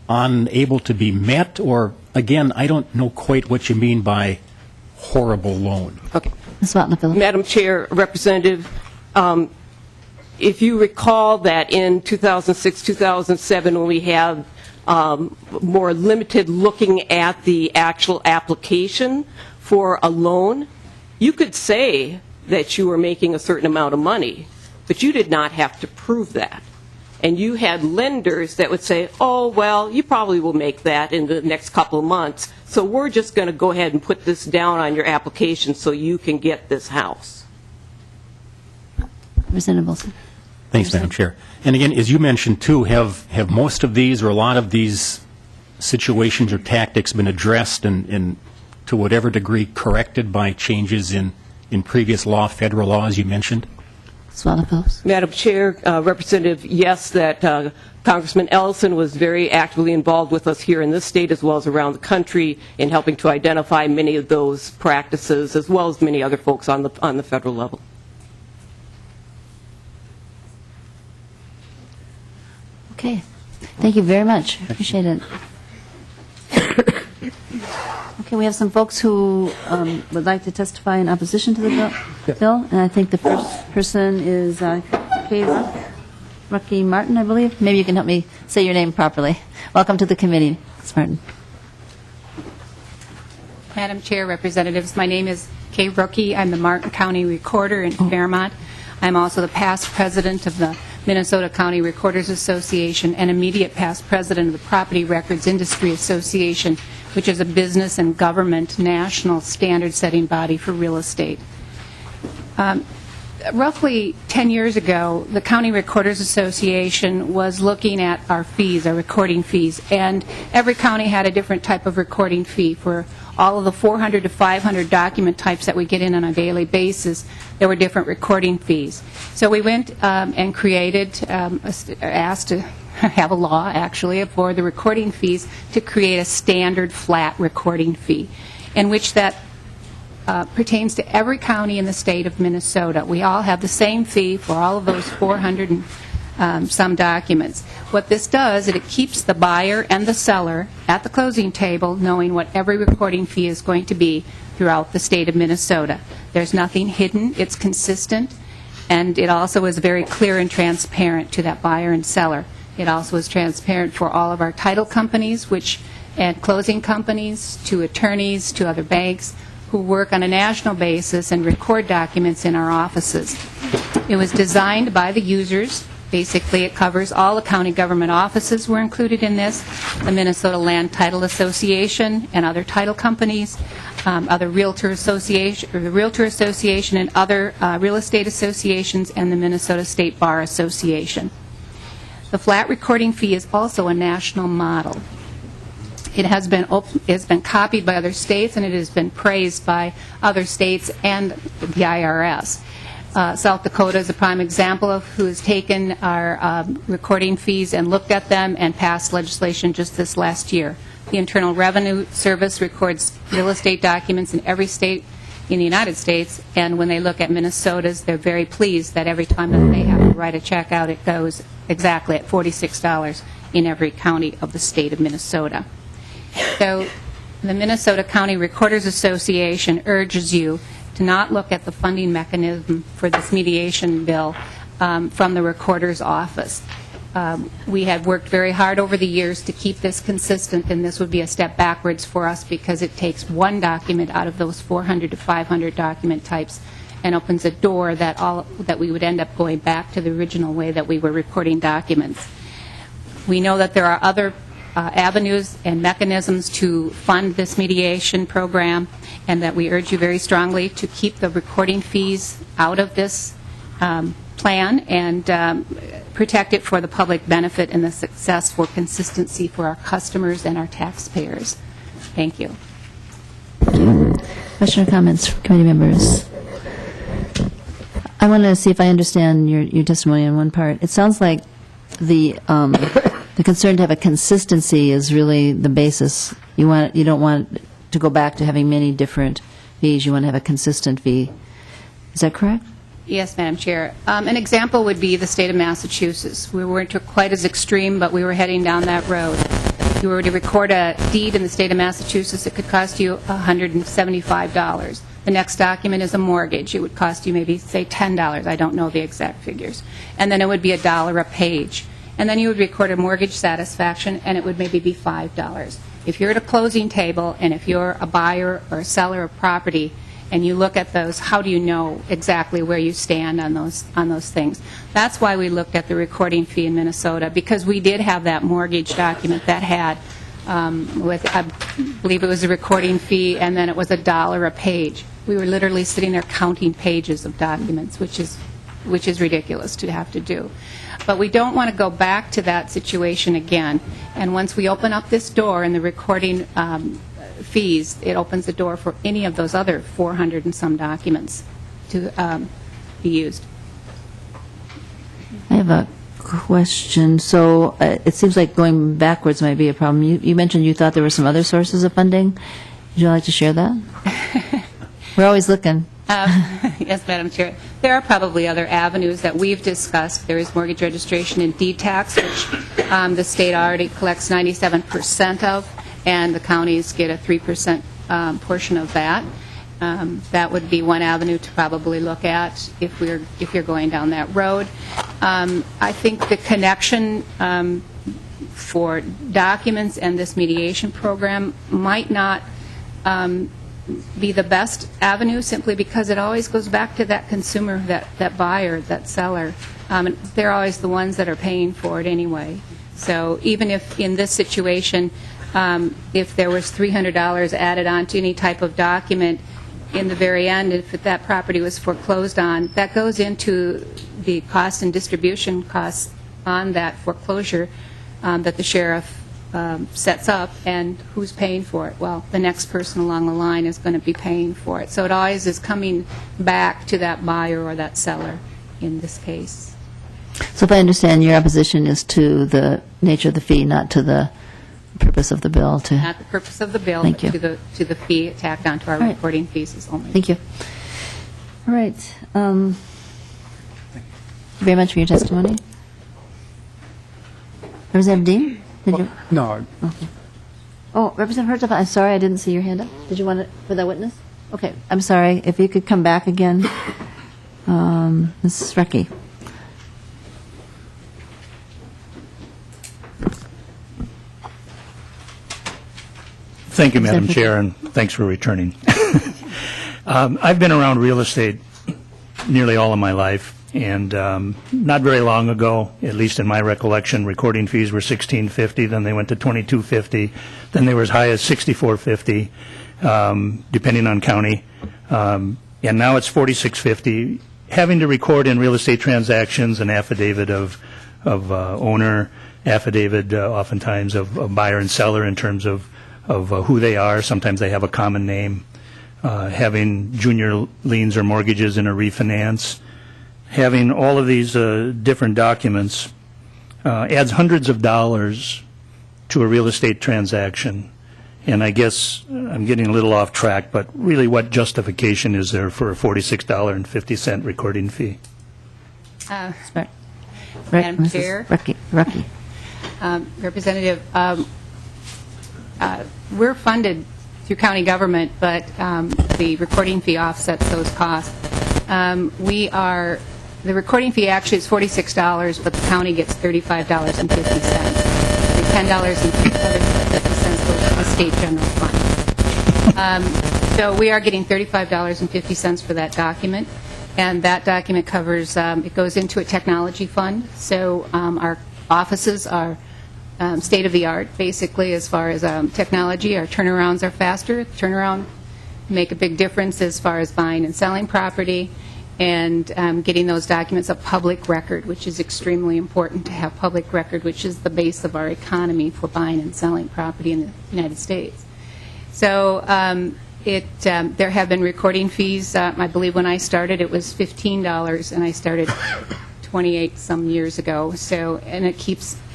unable to be met? Or, again, I don't know quite what you mean by horrible loan. Okay. Ms. Watna-Phillips. Madam Chair, Representative, if you recall that in 2006, 2007, when we had more limited looking at the actual application for a loan, you could say that you were making a certain amount of money, but you did not have to prove that. And you had lenders that would say, oh, well, you probably will make that in the next couple of months, so we're just going to go ahead and put this down on your application so you can get this house. Representative Wilson. Thanks, Madam Chair. And again, as you mentioned, too, have most of these or a lot of these situations or tactics been addressed and to whatever degree corrected by changes in previous law, federal law, as you mentioned? Ms. Watna-Phillips. Madam Chair, Representative, yes, that Congressman Ellison was very actively involved with us here in this state as well as around the country in helping to identify many of those practices as well as many other folks on the federal level. Okay. Thank you very much. Appreciate it. Okay, we have some folks who would like to testify in opposition to the bill, and I think the first person is Rocky Martin, I believe. Maybe you can help me say your name properly. Welcome to the committee, Ms. Martin. Madam Chair, Representatives, my name is Kay Rookie. I'm the Martin County Recorder in Fairmont. I'm also the past president of the Minnesota County Recorders Association and immediate past president of the Property Records Industry Association, which is a business and government national standard-setting body for real estate. Roughly 10 years ago, the County Recorders Association was looking at our fees, our recording fees, and every county had a different type of recording fee. For all of the 400 to 500 document types that we get in on a daily basis, there were different recording fees. So we went and created, asked to have a law, actually, for the recording fees to create a standard flat recording fee, in which that pertains to every county in the state of Minnesota. We all have the same fee for all of those 400 and some documents. What this does is it keeps the buyer and the seller at the closing table knowing what every recording fee is going to be throughout the state of Minnesota. There's nothing hidden. It's consistent, and it also is very clear and transparent to that buyer and seller. It also is transparent for all of our title companies, and closing companies, to attorneys, to other banks, who work on a national basis and record documents in our offices. It was designed by the users. Basically, it covers all the county government offices were included in this, the Minnesota Land Title Association and other title companies, other Realtor Association, or the Realtor Association and other real estate associations, and the Minnesota State Bar Association. The flat recording fee is also a national model. It has been copied by other states, and it has been praised by other states and the IRS. South Dakota is a prime example of who has taken our recording fees and looked at them and passed legislation just this last year. The Internal Revenue Service records real estate documents in every state in the United States, and when they look at Minnesota's, they're very pleased that every time that they have to write a check out, it goes exactly at $46 in every county of the state of Minnesota. So the Minnesota County Recorders Association urges you to not look at the funding mechanism for this mediation bill from the recorder's office. We have worked very hard over the years to keep this consistent, and this would be a step backwards for us because it takes one document out of those 400 to 500 document types and opens a door that we would end up going back to the original way that we were recording documents. We know that there are other avenues and mechanisms to fund this mediation program, and that we urge you very strongly to keep the recording fees out of this plan and protect it for the public benefit and the success for consistency for our customers and our taxpayers. Thank you. Question or comments from committee members? I want to see if I understand your testimony on one part. It sounds like the concern to have a consistency is really the basis. You don't want to go back to having many different fees. You want to have a consistent fee. Is that correct? Yes, Madam Chair. An example would be the state of Massachusetts. We weren't quite as extreme, but we were heading down that road. If you were to record a deed in the state of Massachusetts, it could cost you $175. The next document is a mortgage. It would cost you maybe, say, $10. I don't know the exact figures. And then it would be $1 a page. And then you would record a mortgage satisfaction, and it would maybe be $5. If you're at a closing table, and if you're a buyer or a seller of property, and you look at those, how do you know exactly where you stand on those things? That's why we looked at the recording fee in Minnesota, because we did have that mortgage document that had, I believe it was a recording fee, and then it was $1 a page. We were literally sitting there counting pages of documents, which is ridiculous to have to do. But we don't want to go back to that situation again. And once we open up this door in the recording fees, it opens the door for any of those other 400 and some documents to be used. I have a question. So it seems like going backwards might be a problem. You mentioned you thought there were some other sources of funding. Would you like to share that? We're always looking. Yes, Madam Chair. There are probably other avenues that we've discussed. There is mortgage registration and deed tax, which the state already collects 97% of, and the counties get a 3% portion of that. That would be one avenue to probably look at if you're going down that road. I think the connection for documents and this mediation program might not be the best avenue, simply because it always goes back to that consumer, that buyer, that seller. And they're always the ones that are paying for it anyway. So even if in this situation, if there was $300 added onto any type of document, in the very end, if that property was foreclosed on, that goes into the cost and distribution costs on that foreclosure that the sheriff sets up, and who's paying for it? Well, the next person along the line is going to be paying for it. So it always is coming back to that buyer or that seller in this case. So if I understand, your opposition is to the nature of the fee, not to the purpose of the bill. Not the purpose of the bill, Thank but you. to the fee tacked onto our All right. recording fees is only. Thank you. All right. Thank you very much for your testimony. Representative Dehn? Did you? No, Okay. Oh, Representative Hertzog, I'm sorry, I didn't see your hand up. Did you want it for that witness? Okay, I'm sorry. If you could come back again. Mrs. Recky. Thank you, Madam Chair, and thanks for returning. I've been around real estate nearly all of my life, and not very long ago, at least in my recollection, recording fees were $16.50, then they went to $22.50, then they were as high as $64.50, depending on county, and now it's $46.50. Having to record in real estate transactions an affidavit of owner, affidavit oftentimes of buyer and seller in terms of who they are. Sometimes they have a common name. Having junior liens or mortgages in a refinance. Having all of these different documents adds hundreds of dollars to a real estate transaction. And I guess I'm getting a little off track, but really what justification is there for a $46.50 recording fee? Madam Chair. Recky. Representative, we're funded through county government, but the recording fee offsets those costs. The recording fee actually is $46, but the county gets $35.50. The $10.50 goes to the state general fund. So we are getting $35.50 for that document, and that document covers, it goes into a technology fund, so our offices are state-of-the-art, basically, as far as technology. Our turnarounds are faster. Turnaround make a big difference as far as buying and selling property. and getting those documents a public record, which is extremely important to have public record, which is the base of our economy for buying and selling property in the United States. So there have been recording fees. I believe when I started it was $15, and I started 28 some years ago. So, and it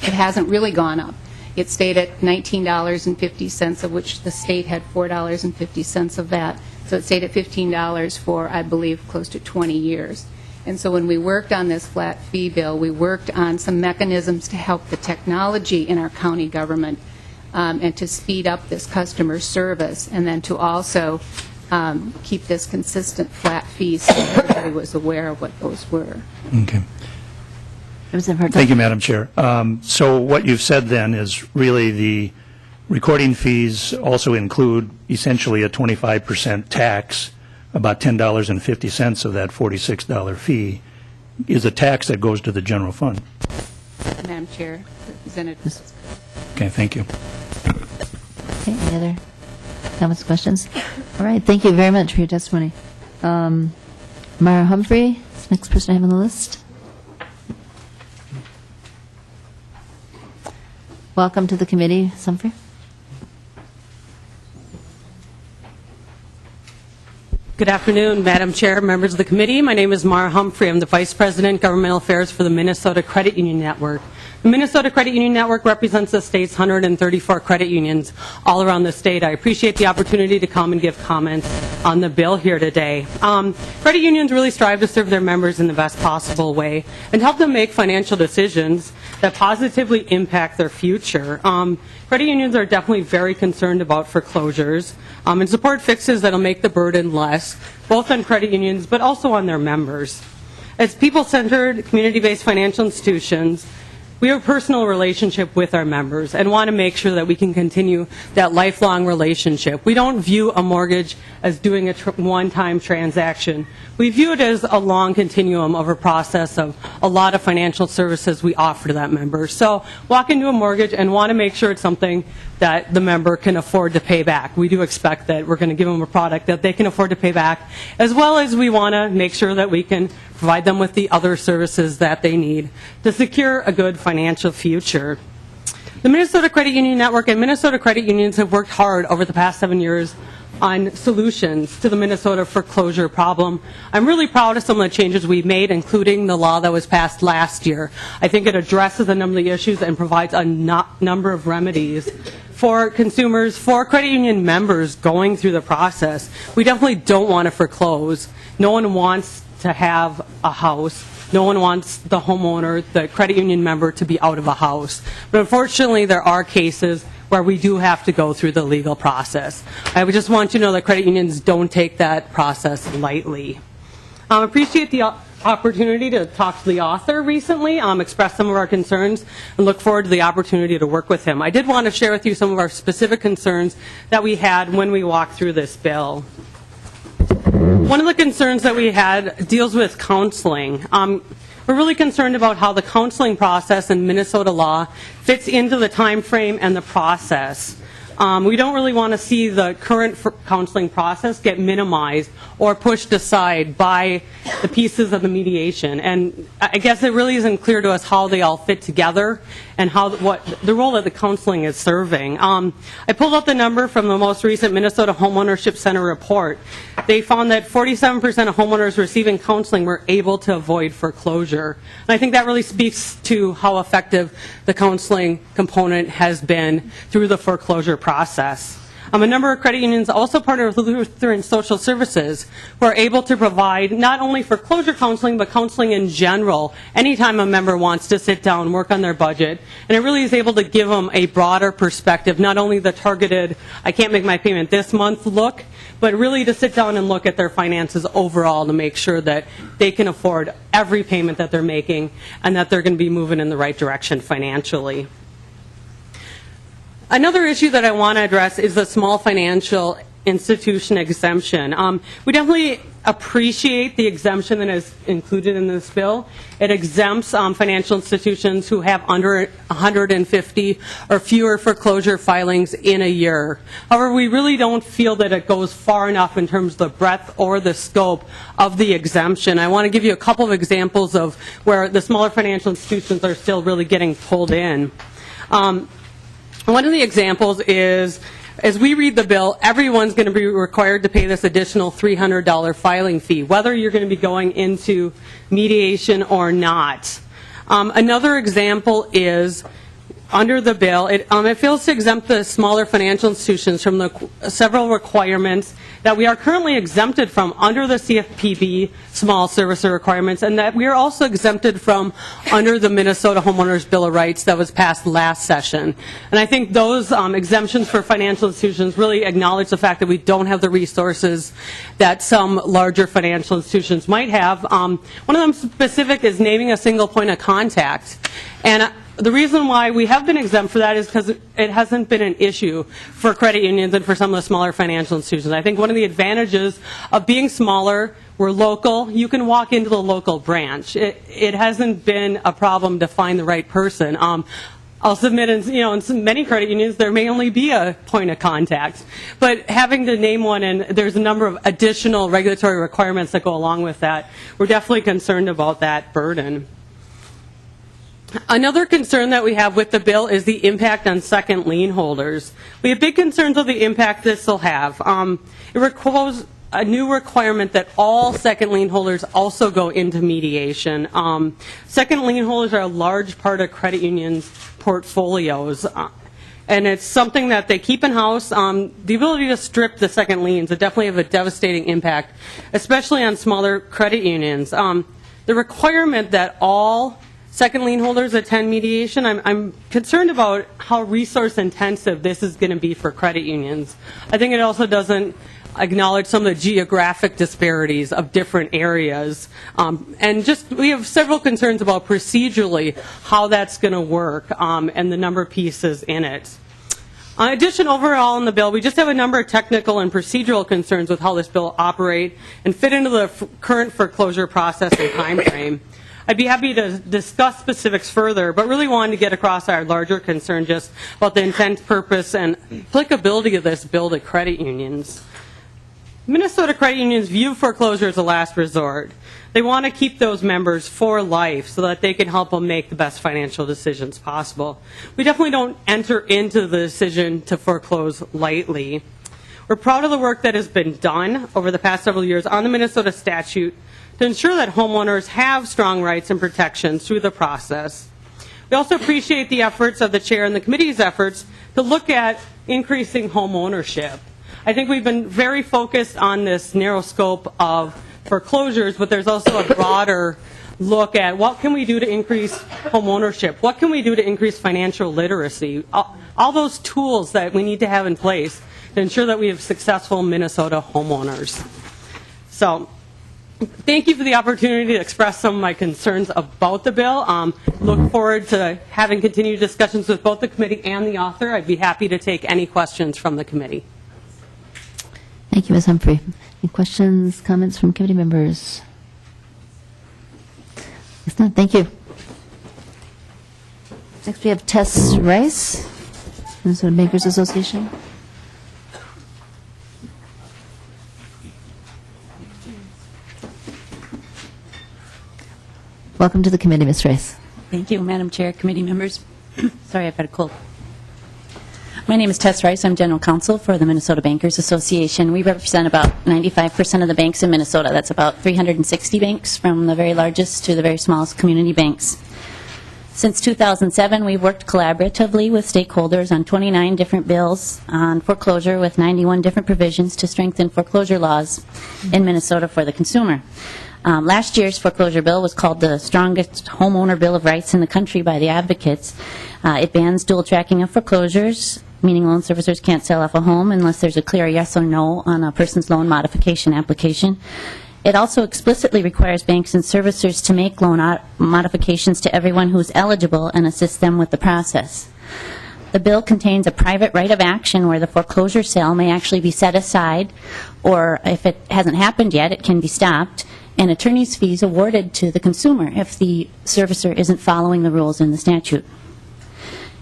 hasn't really gone up. It stayed at $19.50, of which the state had $4.50 of that. So it stayed at $15 for, I believe, close to 20 years. And so when we worked on this flat fee bill, we worked on some mechanisms to help the technology in our county government and to speed up this customer service, and then to also keep this consistent flat fee so everybody was aware of what those were. Okay. Thank you, Madam Chair. So what you've said then is really the recording fees also include essentially a 25% tax. About $10.50 of that $46 fee is a tax that goes to the general fund. Madam Chair, Representative. Okay, thank you. Okay, any other comments, questions? All right, thank you very much for your testimony. Mara Humphrey is the next person I have on the list. Welcome to the committee, Ms. Humphrey. Good afternoon, Madam Chair, members of the committee. My name is Mara Humphrey. I'm the Vice President, Governmental Affairs for the Minnesota Credit Union Network. The Minnesota Credit Union Network represents the state's 134 credit unions all around the state. I appreciate the opportunity to come and give comments on the bill here today. Credit unions really strive to serve their members in the best possible way and help them make financial decisions that positively impact their future. Credit unions are definitely very concerned about foreclosures and support fixes that will make the burden less, both on credit unions but also on their members. As people-centered, community-based financial institutions, we have a personal relationship with our members and want to make sure that we can continue that lifelong relationship. We don't view a mortgage as doing a one-time transaction. We view it as a long continuum of a process of a lot of financial services we offer to that member. So walk into a mortgage and want to make sure it's something that the member can afford to pay back. We do expect that we're going to give them a product that they can afford to pay back, as well as we want to make sure that we can provide them with the other services that they need to secure a good financial future. The Minnesota Credit Union Network and Minnesota credit unions have worked hard over the past 7 years on solutions to the Minnesota foreclosure problem. I'm really proud of some of the changes we've made, including the law that was passed last year. I think it addresses a number of the issues and provides a number of remedies for consumers, for credit union members going through the process. We definitely don't want to foreclose. No one wants to have a house. No one wants the homeowner, the credit union member, to be out of a house. But unfortunately, there are cases where we do have to go through the legal process. I would just want you to know that credit unions don't take that process lightly. I appreciate the opportunity to talk to the author recently, express some of our concerns, and look forward to the opportunity to work with him. I did want to share with you some of our specific concerns that we had when we walked through this bill. One of the concerns that we had deals with counseling. We're really concerned about how the counseling process in Minnesota law fits into the time frame and the process. We don't really want to see the current counseling process get minimized or pushed aside by the pieces of the mediation. And I guess it really isn't clear to us how they all fit together and what the role that the counseling is serving. I pulled out the number from the most recent Minnesota Homeownership Center report. They found that 47% of homeowners receiving counseling were able to avoid foreclosure. And I think that really speaks to how effective the counseling component has been through the foreclosure process. A number of credit unions, also part of Lutheran Social Services, who are able to provide not only foreclosure counseling, but counseling in general, anytime a member wants to sit down and work on their budget. And it really is able to give them a broader perspective, not only the targeted, I can't make my payment this month look, but really to sit down and look at their finances overall to make sure that they can afford every payment that they're making and that they're going to be moving in the right direction financially. Another issue that I want to address is the small financial institution exemption. We definitely appreciate the exemption that is included in this bill. It exempts financial institutions who have under 150 or fewer foreclosure filings in a year. However, we really don't feel that it goes far enough in terms of the breadth or the scope of the exemption. I want to give you a couple of examples of where the smaller financial institutions are still really getting pulled in. One of the examples is, as we read the bill, everyone's going to be required to pay this additional $300 filing fee, whether you're going to be going into mediation or not. Another example is, under the bill, it fails to exempt the smaller financial institutions from the several requirements that we are currently exempted from under the CFPB small servicer requirements, and that we are also exempted from under the Minnesota Homeowners Bill of Rights that was passed last session. And I think those exemptions for financial institutions really acknowledge the fact that we don't have the resources that some larger financial institutions might have. One of them specific is naming a single point of contact. And the reason why we have been exempt for that is because it hasn't been an issue for credit unions and for some of the smaller financial institutions. I think one of the advantages of being smaller, we're local, you can walk into the local branch. It hasn't been a problem to find the right person. I'll submit, in many credit unions, there may only be a point of contact. But having to name one, and there's a number of additional regulatory requirements that go along with that, we're definitely concerned about that burden. Another concern that we have with the bill is the impact on second lien holders. We have big concerns of the impact this will have. It requires a new requirement that all second lien holders also go into mediation. Second lien holders are a large part of credit unions' portfolios. And it's something that they keep in-house. The ability to strip the second liens would definitely have a devastating impact, especially on smaller credit unions. The requirement that all second lien holders attend mediation, I'm concerned about how resource intensive this is going to be for credit unions. I think it also doesn't acknowledge some of the geographic disparities of different areas. And we have several concerns about procedurally how that's going to work and the number of pieces in it. In addition, overall in the bill, we just have a number of technical and procedural concerns with how this bill will operate and fit into the current foreclosure process and time frame. I'd be happy to discuss specifics further, but really wanted to get across our larger concern just about the intent, purpose, and applicability of this bill to credit unions. Minnesota credit unions view foreclosure as a last resort. They want to keep those members for life so that they can help them make the best financial decisions possible. We definitely don't enter into the decision to foreclose lightly. We're proud of the work that has been done over the past several years on the Minnesota statute to ensure that homeowners have strong rights and protections through the process. We also appreciate the efforts of the chair and the committee's efforts to look at increasing home ownership. I think we've been very focused on this narrow scope of foreclosures, but there's also a broader look at what can we do to increase home ownership? What can we do to increase financial literacy? All those tools that we need to have in place to ensure that we have successful Minnesota homeowners. So, thank you for the opportunity to express some of my concerns about the bill. Look forward to having continued discussions with both the committee and the author. I'd be happy to take any questions from the committee. Thank you, Ms. Humphrey. Any questions, comments from committee members? If not, thank you. Next, we have Tess Rice, Minnesota Bankers Association. Welcome to the committee, Ms. Rice. Thank you, Madam Chair, committee members. Sorry, I've got a cold. My name is Tess Rice. I'm General Counsel for the Minnesota Bankers Association. We represent about 95% of the banks in Minnesota. That's about 360 banks, from the very largest to the very smallest community banks. Since 2007, we've worked collaboratively with stakeholders on 29 different bills on foreclosure with 91 different provisions to strengthen foreclosure laws in Minnesota for the consumer. Last year's foreclosure bill was called the strongest homeowner bill of rights in the country by the advocates. It bans dual tracking of foreclosures, meaning loan servicers can't sell off a home unless there's a clear yes or no on a person's loan modification application. It also explicitly requires banks and servicers to make loan modifications to everyone who's eligible and assist them with the process. The bill contains a private right of action where the foreclosure sale may actually be set aside, or if it hasn't happened yet, it can be stopped, and attorney's fees awarded to the consumer if the servicer isn't following the rules in the statute.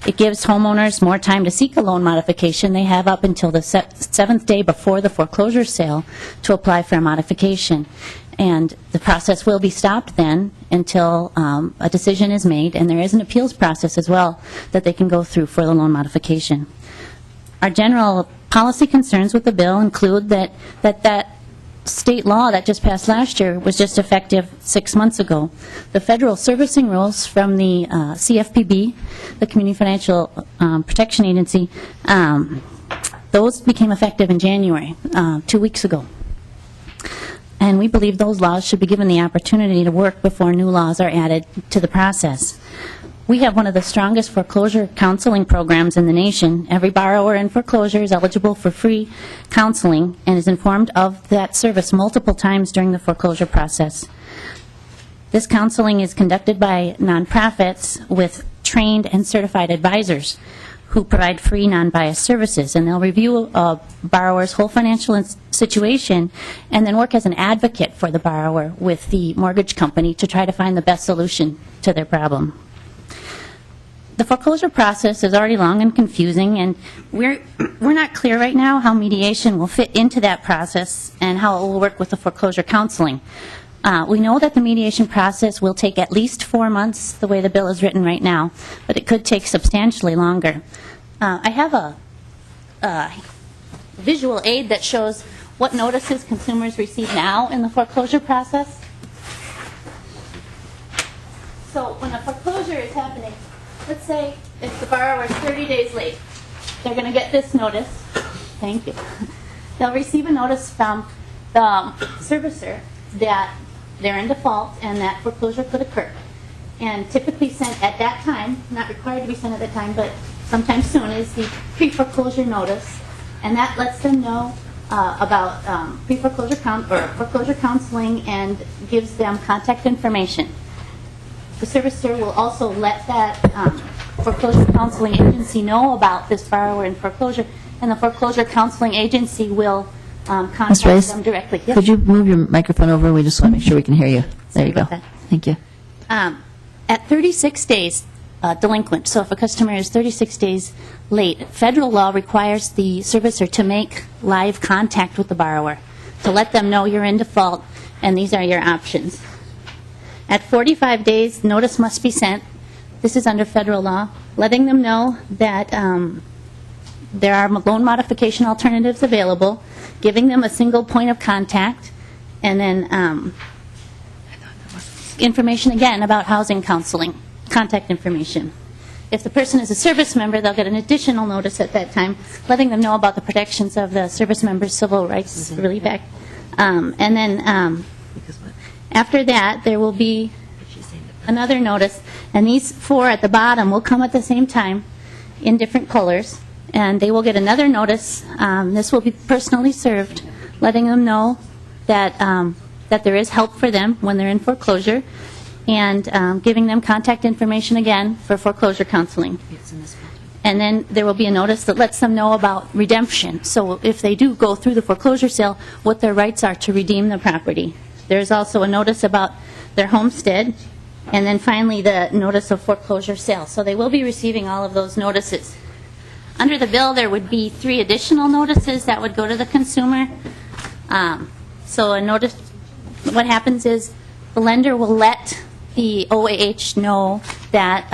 It gives homeowners more time to seek a loan modification. They have up until the seventh day before the foreclosure sale to apply for a modification. And the process will be stopped then until a decision is made, and there is an appeals process as well that they can go through for the loan modification. Our general policy concerns with the bill include that state law that just passed last year was just effective 6 months ago. The federal servicing rules from the CFPB, the Community Financial Protection Agency, those became effective in January, 2 weeks ago. And we believe those laws should be given the opportunity to work before new laws are added to the process. We have one of the strongest foreclosure counseling programs in the nation. Every borrower in foreclosure is eligible for free counseling and is informed of that service multiple times during the foreclosure process. This counseling is conducted by nonprofits with trained and certified advisors who provide free, non-biased services, and they'll review a borrower's whole financial situation and then work as an advocate for the borrower with the mortgage company to try to find the best solution to their problem. The foreclosure process is already long and confusing, and we're not clear right now how mediation will fit into that process and how it will work with the foreclosure counseling. We know that the mediation process will take at least 4 months, the way the bill is written right now, but it could take substantially longer. I have a visual aid that shows what notices consumers receive now in the foreclosure process. So when a foreclosure is happening, let's say if the borrower is 30 days late, they're going to get this notice. Thank you. They'll receive a notice from the servicer that they're in default and that foreclosure could occur. And typically sent at that time, not required to be sent at that time, but sometime soon, is the pre-foreclosure notice. And that lets them know about pre-foreclosure foreclosure counseling and gives them contact information. The servicer will also let that foreclosure counseling agency know about this borrower in foreclosure, and the foreclosure counseling agency will contact them directly. Yes? Could you move your microphone over? We just want to make sure we can hear you. There you go. Thank you. At 36 days delinquent, so if a customer is 36 days late, federal law requires the servicer to make live contact with the borrower to let them know you're in default and these are your options. At 45 days, notice must be sent. This is under federal law, letting them know that there are loan modification alternatives available, giving them a single point of contact, and then information again about housing counseling, contact information. If the person is a service member, they'll get an additional notice at that time, letting them know about the protections of the Service Members Civil Rights Relief Act. And then after that, there will be another notice, and these 4 at the bottom will come at the same time in different colors, and they will get another notice. This will be personally served, letting them know that that there is help for them when they're in foreclosure, and giving them contact information again for foreclosure counseling. And then there will be a notice that lets them know about redemption. So if they do go through the foreclosure sale, what their rights are to redeem the property. There's also a notice about their homestead, and then finally the notice of foreclosure sale. So they will be receiving all of those notices. Under the bill, there would be 3 additional notices that would go to the consumer. So a notice, what happens is the lender will let the OAH know that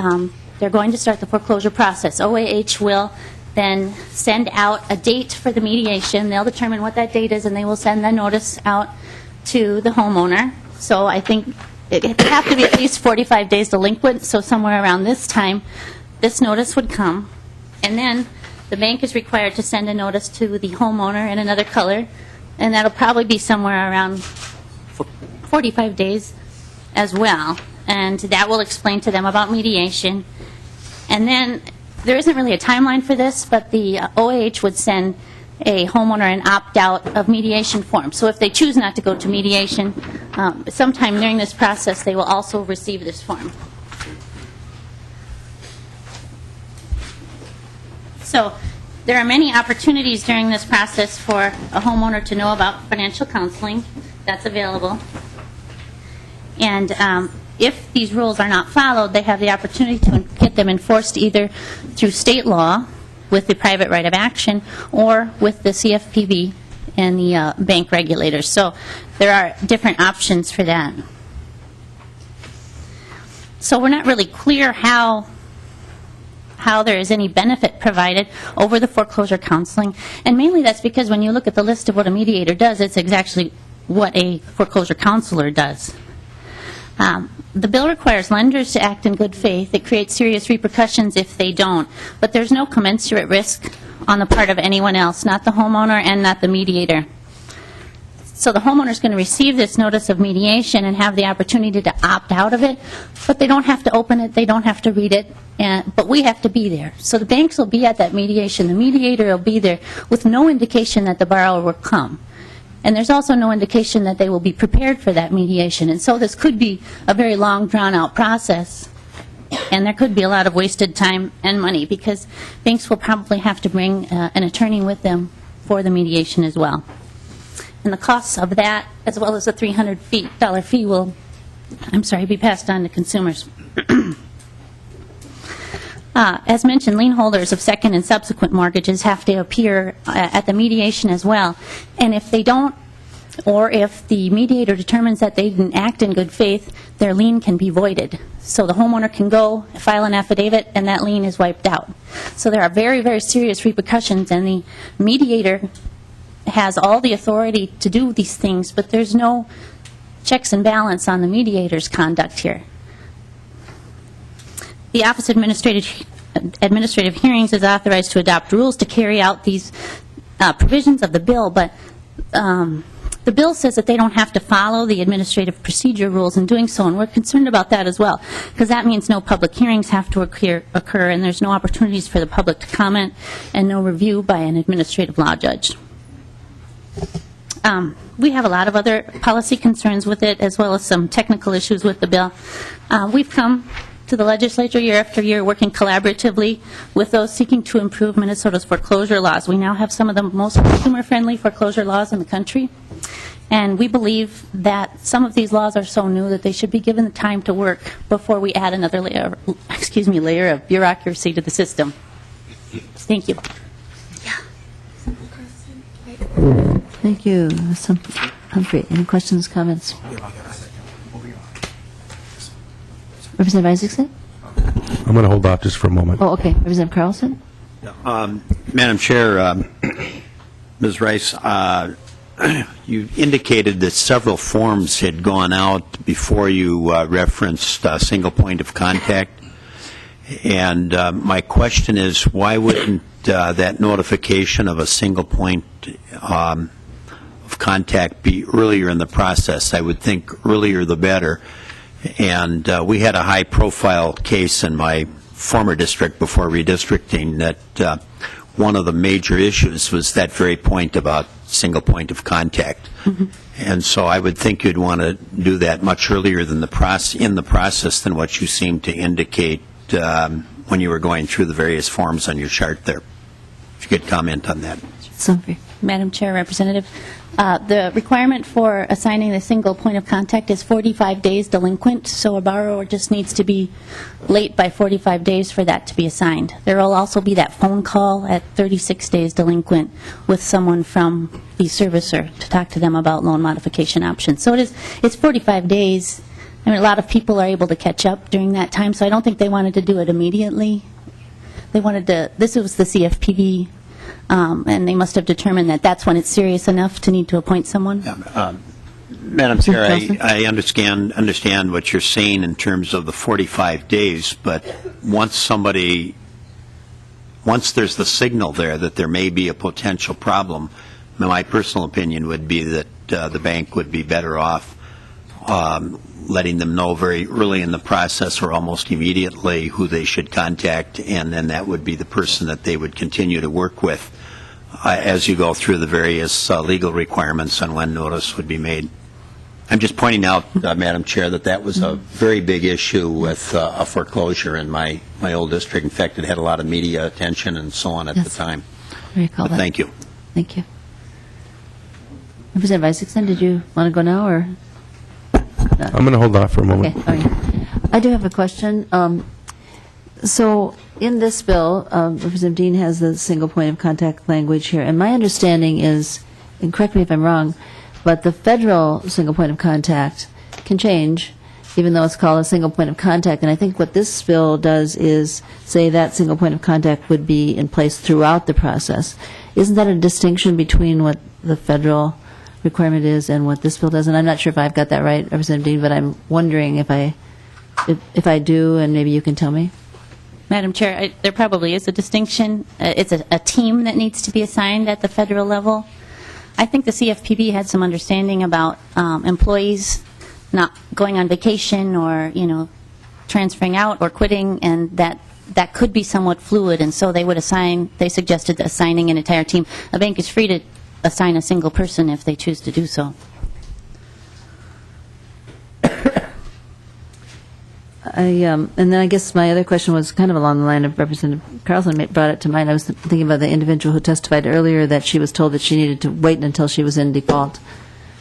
they're going to start the foreclosure process. OAH will then send out a date for the mediation. They'll determine what that date is, and they will send the notice out to the homeowner. So I think it would have to be at least 45 days delinquent, so somewhere around this time, this notice would come. And then the bank is required to send a notice to the homeowner in another color, and that'll probably be somewhere around 45 days as well. And that will explain to them about mediation. And then there isn't really a timeline for this, but the OAH would send a homeowner an opt-out of mediation form. So if they choose not to go to mediation, sometime during this process, they will also receive this form. So there are many opportunities during this process for a homeowner to know about financial counseling that's available. And if these rules are not followed, they have the opportunity to get them enforced either through state law with the private right of action or with the CFPB and the bank regulators. So there are different options for that. So we're not really clear how there is any benefit provided over the foreclosure counseling. And mainly that's because when you look at the list of what a mediator does, it's exactly what a foreclosure counselor does. The bill requires lenders to act in good faith. It creates serious repercussions if they don't. But there's no commensurate risk on the part of anyone else, not the homeowner and not the mediator. So the homeowner is going to receive this notice of mediation and have the opportunity to opt out of it, but they don't have to open it, they don't have to read it, but we have to be there. So the banks will be at that mediation, the mediator will be there with no indication that the borrower will come. And there's also no indication that they will be prepared for that mediation. And so this could be a very long, drawn-out process, and there could be a lot of wasted time and money because banks will probably have to bring an attorney with them for the mediation as well. And the costs of that, as well as the $300 fee, will, be passed on to consumers. As mentioned, lien holders of second and subsequent mortgages have to appear at the mediation as well. And if they don't, or if the mediator determines that they didn't act in good faith, their lien can be voided. So the homeowner can go file an affidavit and that lien is wiped out. So there are very, very serious repercussions, and the mediator has all the authority to do these things, but there's no checks and balance on the mediator's conduct here. The Office of Administrative Hearings is authorized to adopt rules to carry out these provisions of the bill, but the bill says that they don't have to follow the administrative procedure rules in doing so, and we're concerned about that as well, because that means no public hearings have to occur, and there's no opportunities for the public to comment, and no review by an administrative law judge. We have a lot of other policy concerns with it, as well as some technical issues with the bill. We've come to the legislature year after year working collaboratively with those seeking to improve Minnesota's foreclosure laws. We now have some of the most consumer-friendly foreclosure laws in the country, and we believe that some of these laws are so new that they should be given the time to work before we add another layer of bureaucracy to the system. Thank you. Thank you, Ms. Humphrey. Any questions, comments? Representative Isaacson? I'm going to hold off just for a moment. Oh, okay. Representative Carlson? Madam Chair, Ms. Rice, you indicated that several forms had gone out before you referenced a single point of contact. And my question is, why wouldn't that notification of a single point of contact be earlier in the process? I would think earlier the better. And we had a high-profile case in my former district before redistricting that one of the major issues was that very point about single point of contact. Mm-hmm. And so I would think you'd want to do that much earlier than in the process than what you seem to indicate when you were going through the various forms on your chart there. If you could comment on that. Humphrey. Madam Chair, Representative, the requirement for assigning the single point of contact is 45 days delinquent, so a borrower just needs to be late by 45 days for that to be assigned. There will also be that phone call at 36 days delinquent with someone from the servicer to talk to them about loan modification options. So it's 45 days. I mean, a lot of people are able to catch up during that time, so I don't think they wanted to do it immediately. They wanted to, this was the CFPB, and they must have determined that that's when it's serious enough to need to appoint someone. Madam Chair, I understand what you're saying in terms of the 45 days, but once there's the signal there that there may be a potential problem, my personal opinion would be that the bank would be better off letting them know very early in the process or almost immediately who they should contact, and then that would be the person that they would continue to work with as you go through the various legal requirements on when notice would be made. I'm just pointing out, Madam Chair, that was a very big issue with a foreclosure in my old district. In fact, it had a lot of media attention and so on at the time. I recall But that. thank you. Thank you. Representative Isaacson, did you want to go now, or? I'm going to hold off for a moment. Okay, okay. I do have a question. So in this bill, Representative Dehn has the single point of contact language here, and my understanding is, and correct me if I'm wrong, but the federal single point of contact can change, even though it's called a single point of contact. And I think what this bill does is say that single point of contact would be in place throughout the process. Isn't that a distinction between what the federal requirement is and what this bill does? And I'm not sure if I've got that right, Representative Dehn, but I'm wondering if I do, and maybe you can tell me. Madam Chair, there probably is a distinction. It's a team that needs to be assigned at the federal level. I think the CFPB had some understanding about employees not going on vacation or, transferring out or quitting, and that could be somewhat fluid, and so they suggested assigning an entire team. A bank is free to assign a single person if they choose to do so. And then I guess my other question was kind of along the line of Representative Carlson brought it to mind. I was thinking about the individual who testified earlier that she was told that she needed to wait until she was in default.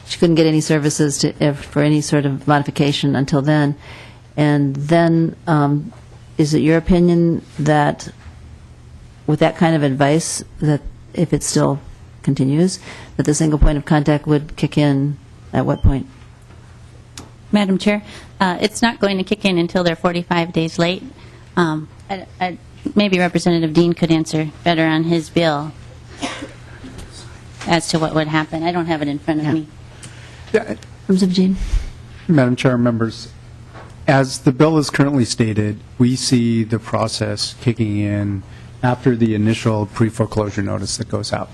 She couldn't get any services for any sort of modification until then. And then, is it your opinion that with that kind of advice, that if it still continues, that the single point of contact would kick in at what point? Madam Chair, it's not going to kick in until they're 45 days late. Maybe Representative Dehn could answer better on his bill as to what would happen. I don't have it in front of me. Representative Dehn? Madam Chair, members, as the bill is currently stated, we see the process kicking in after the initial pre-foreclosure notice that goes out.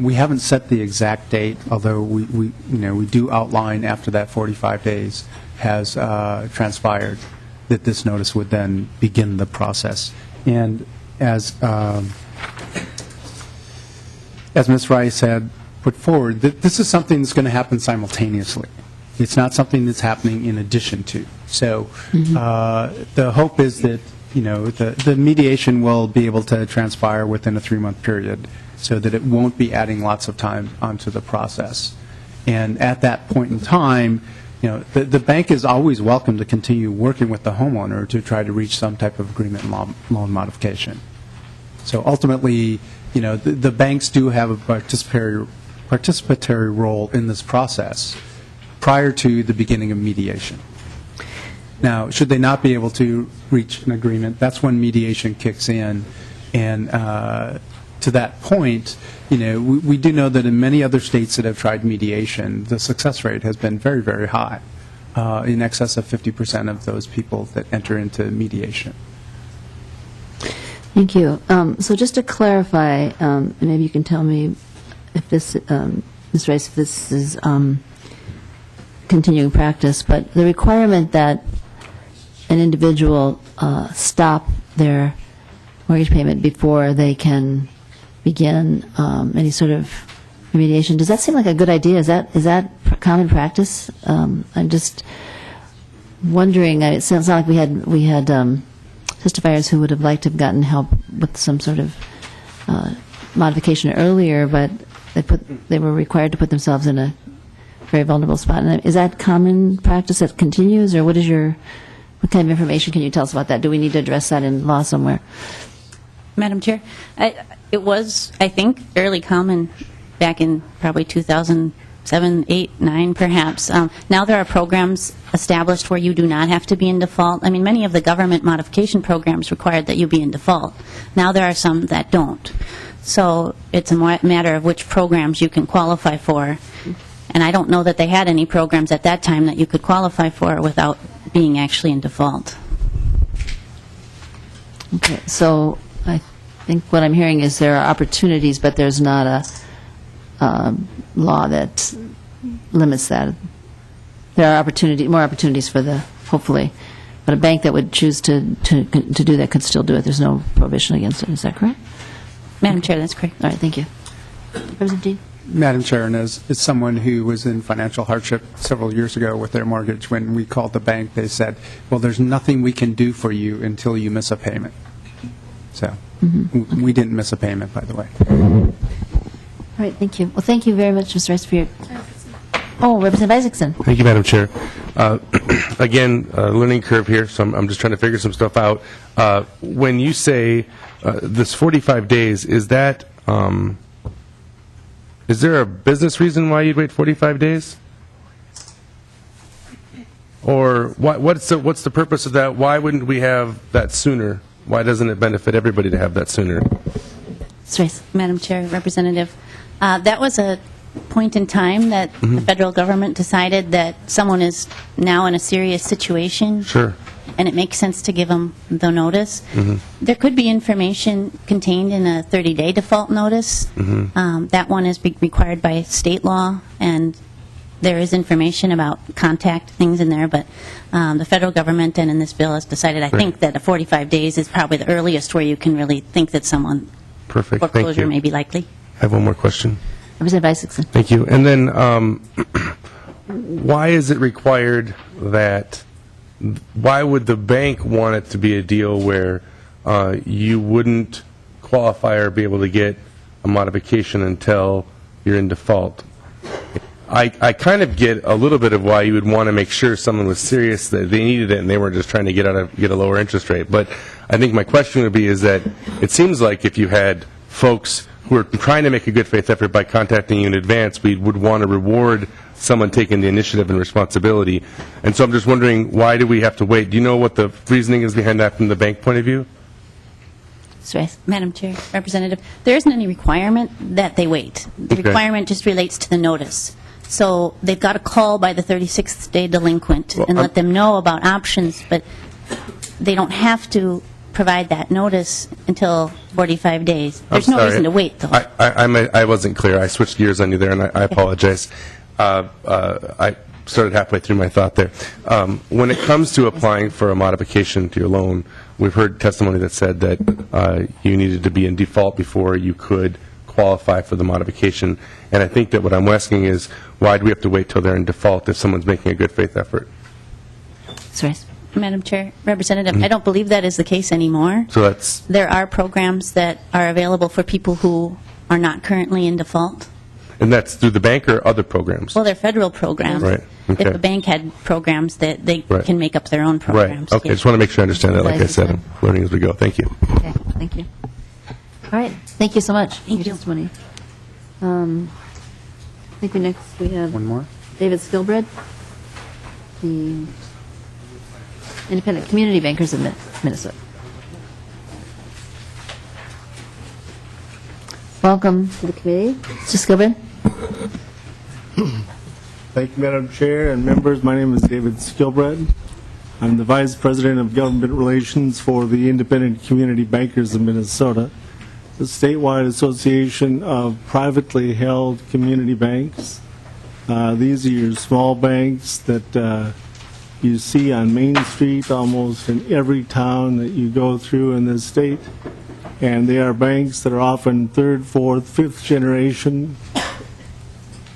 We haven't set the exact date, although we do outline after that 45 days has transpired that this notice would then begin the process. And as Ms. Rice had put forward, this is something that's going to happen simultaneously. It's not something that's happening in addition to. So the hope is that the mediation will be able to transpire within a 3-month period, so that it won't be adding lots of time onto the process. And at that point in time, the bank is always welcome to continue working with the homeowner to try to reach some type of agreement and loan modification. So ultimately, the banks do have a participatory role in this process prior to the beginning of mediation. Now, should they not be able to reach an agreement, that's when mediation kicks in. And to that point, we do know that in many other states that have tried mediation, the success rate has been very, very high, in excess of 50% of those people that enter into mediation. Thank you. So just to clarify, and maybe you can tell me if this, Ms. Rice, if this is continuing practice, but the requirement that an individual stop their mortgage payment before they can begin any sort of remediation, does that seem like a good idea? Is that common practice? I'm just wondering. It sounds like we had testifiers who would have liked to have gotten help with some sort of modification earlier, but they were required to put themselves in a very vulnerable spot. And is that common practice that continues, or what kind of information can you tell us about that? Do we need to address that in law somewhere? Madam Chair, it was, I think, fairly common back in probably 2007, 8, 9, perhaps. Now there are programs established where you do not have to be in default. I mean, many of the government modification programs required that you be in default. Now there are some that don't. So it's a matter of which programs you can qualify for. And I don't know that they had any programs at that time that you could qualify for without being actually in default. Okay, so I think what I'm hearing is there are opportunities, but there's not a law that limits that. There are more opportunities for hopefully, but a bank that would choose to do that could still do it. There's no prohibition against it. Is that correct? Madam Chair, that's correct. All right, thank you. Representative Dehn? Madam Chair, and as someone who was in financial hardship several years ago with their mortgage, when we called the bank, they said, well, there's nothing we can do for you until you miss a payment. So we didn't miss a payment, by the way. All right, thank you. Well, thank you very much, Mr. Rice, for your... Oh, Representative Isaacson. Thank you, Madam Chair. Again, learning curve here, so I'm just trying to figure some stuff out. When you say this 45 days, is that, is there a business reason why you'd wait 45 days? Or what's the purpose of that? Why wouldn't we have that sooner? Why doesn't it benefit everybody to have that sooner? Madam Chair, Representative, that was a point in time that the federal government decided that someone is now in a serious situation. Sure. And it makes sense to give them the notice. There could be information contained in a 30-day default notice. That one is required by state law, and there is information about contact things in there, but the federal government and in this bill has decided, I think, that the 45 days is probably the earliest where you can really think that someone foreclosure may be likely. I have one more question. Representative Isaacson. Thank you. And then why is it required that, why would the bank want it to be a deal where you wouldn't qualify or be able to get a modification until you're in default? I kind of get a little bit of why you would want to make sure someone was serious, that they needed it and they weren't just trying to get a lower interest rate. But I think my question would be is that it seems like if you had folks who are trying to make a good faith effort by contacting you in advance, we would want to reward someone taking the initiative and responsibility. And so I'm just wondering, why do we have to wait? Do you know what the reasoning is behind that from the bank point of view? Madam Chair, Representative, there isn't any requirement that they wait. The requirement just relates to the notice. So they've got to call by the 36th day delinquent and let them know about options, but they don't have to provide that notice until 45 days. There's no reason to wait, though. I wasn't clear. I switched gears on you there, and I apologize. I started halfway through my thought there. When it comes to applying for a modification to your loan, we've heard testimony that said that you needed to be in default before you could qualify for the modification. And I think that what I'm asking is, why do we have to wait till they're in default if someone's making a good faith effort? Madam Chair, Representative, I don't believe that is the case anymore. So there are programs that are available for people who are not currently in default. And that's through the bank or other programs? Well, they're federal programs. Right. Okay. If a bank had programs, that they can make up their own programs. Right. Okay. Just want to make sure I understand that. Like I said, I'm learning as we go. Thank you. Okay. Thank you. All right. Thank you so much for your testimony. I think next we have one more. David Skilbred, the Independent Community Bankers of Minnesota. Welcome to the committee. Mr. Skilbred. Thank you, Madam Chair and members. My name is David Skilbred. I'm the Vice President of Government Relations for the Independent Community Bankers of Minnesota, the statewide association of privately held community banks. These are your small banks that you see on Main Street almost in every town that you go through in this state. And they are banks that are often third, fourth, fifth generation.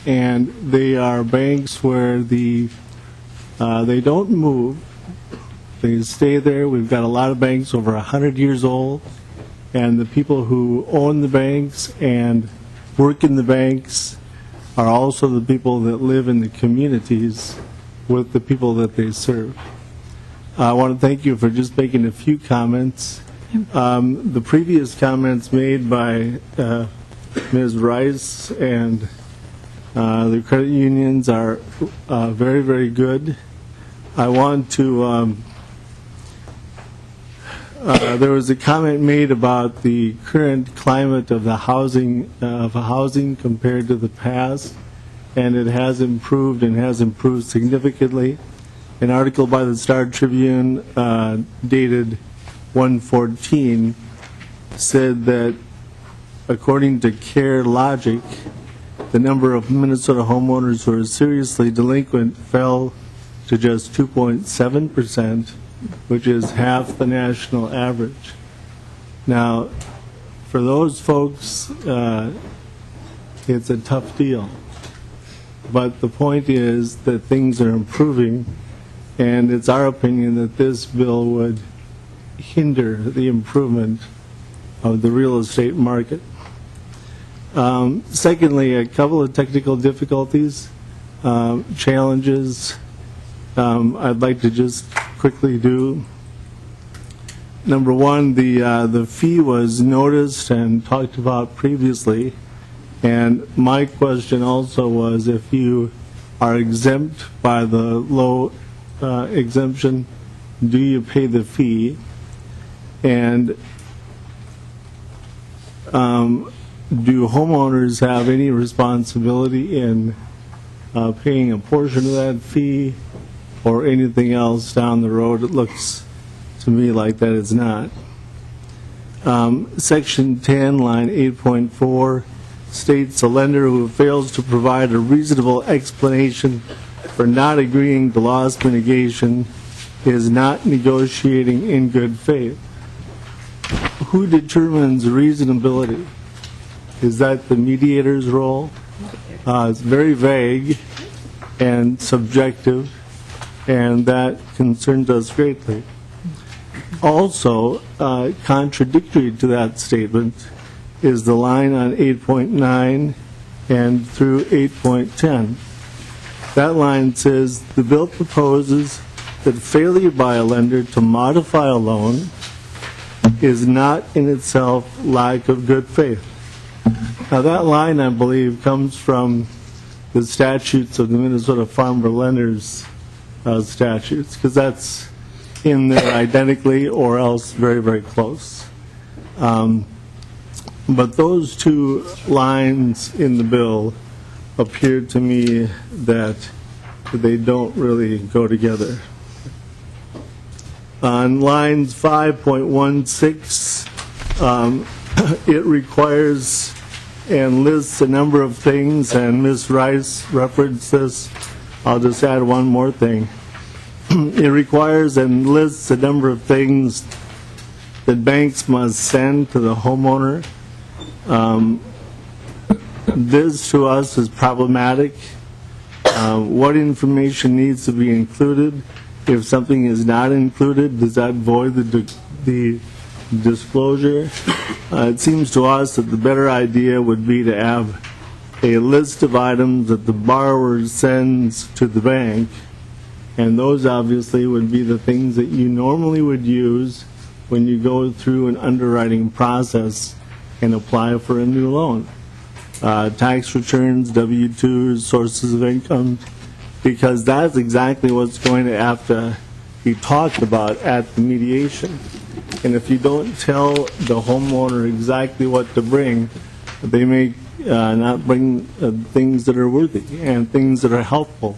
And they are banks where they don't move. They stay there. We've got a lot of banks over 100 years old. And the people who own the banks and work in the banks are also the people that live in the communities with the people that they serve. I want to thank you for just making a few comments. The previous comments made by Ms. Rice and the credit unions are very, very good. I want to, there was a comment made about the current climate of the housing compared to the past, and it has improved and has improved significantly. An article by the Star Tribune dated 1/14 said that according to Care Logic, the number of Minnesota homeowners who are seriously delinquent fell to just 2.7%, which is half the national average. Now, for those folks it's a tough deal. But the point is that things are improving, and it's our opinion that this bill would hinder the improvement of the real estate market. Secondly, a couple of technical difficulties, challenges I'd like to just quickly do. Number one, the fee was noticed and talked about previously, and my question also was if you are exempt by the low exemption, do you pay the fee? And do homeowners have any responsibility in paying a portion of that fee or anything else down the road? It looks to me like that is not. Section 10, line 8.4 states a lender who fails to provide a reasonable explanation for not agreeing to loss mitigation is not negotiating in good faith. Who determines reasonability? Is that the mediator's role? It's very vague and subjective, and that concerns us greatly. Also, contradictory to that statement is the line on 8.9 and through 8.10. That line says, the bill proposes that failure by a lender to modify a loan is not in itself lack of good faith. Now that line, I believe, comes from the statutes of the Minnesota Farmer Lenders statutes, because that's in there identically or else very, very close. But those two lines in the bill appear to me that they don't really go together. On lines 5.16, it requires and lists a number of things, and Ms. Rice referenced this. I'll just add one more thing. It requires and lists a number of things that banks must send to the homeowner. This to us is problematic. What information needs to be included? If something is not included, does that void the disclosure? It seems to us that the better idea would be to have a list of items that the borrower sends to the bank, and those obviously would be the things that you normally would use when you go through an underwriting process and apply for a new loan. Tax returns, W-2s, sources of income, because that's exactly what's going to have to be talked about at the mediation. And if you don't tell the homeowner exactly what to bring, they may not bring things that are worthy and things that are helpful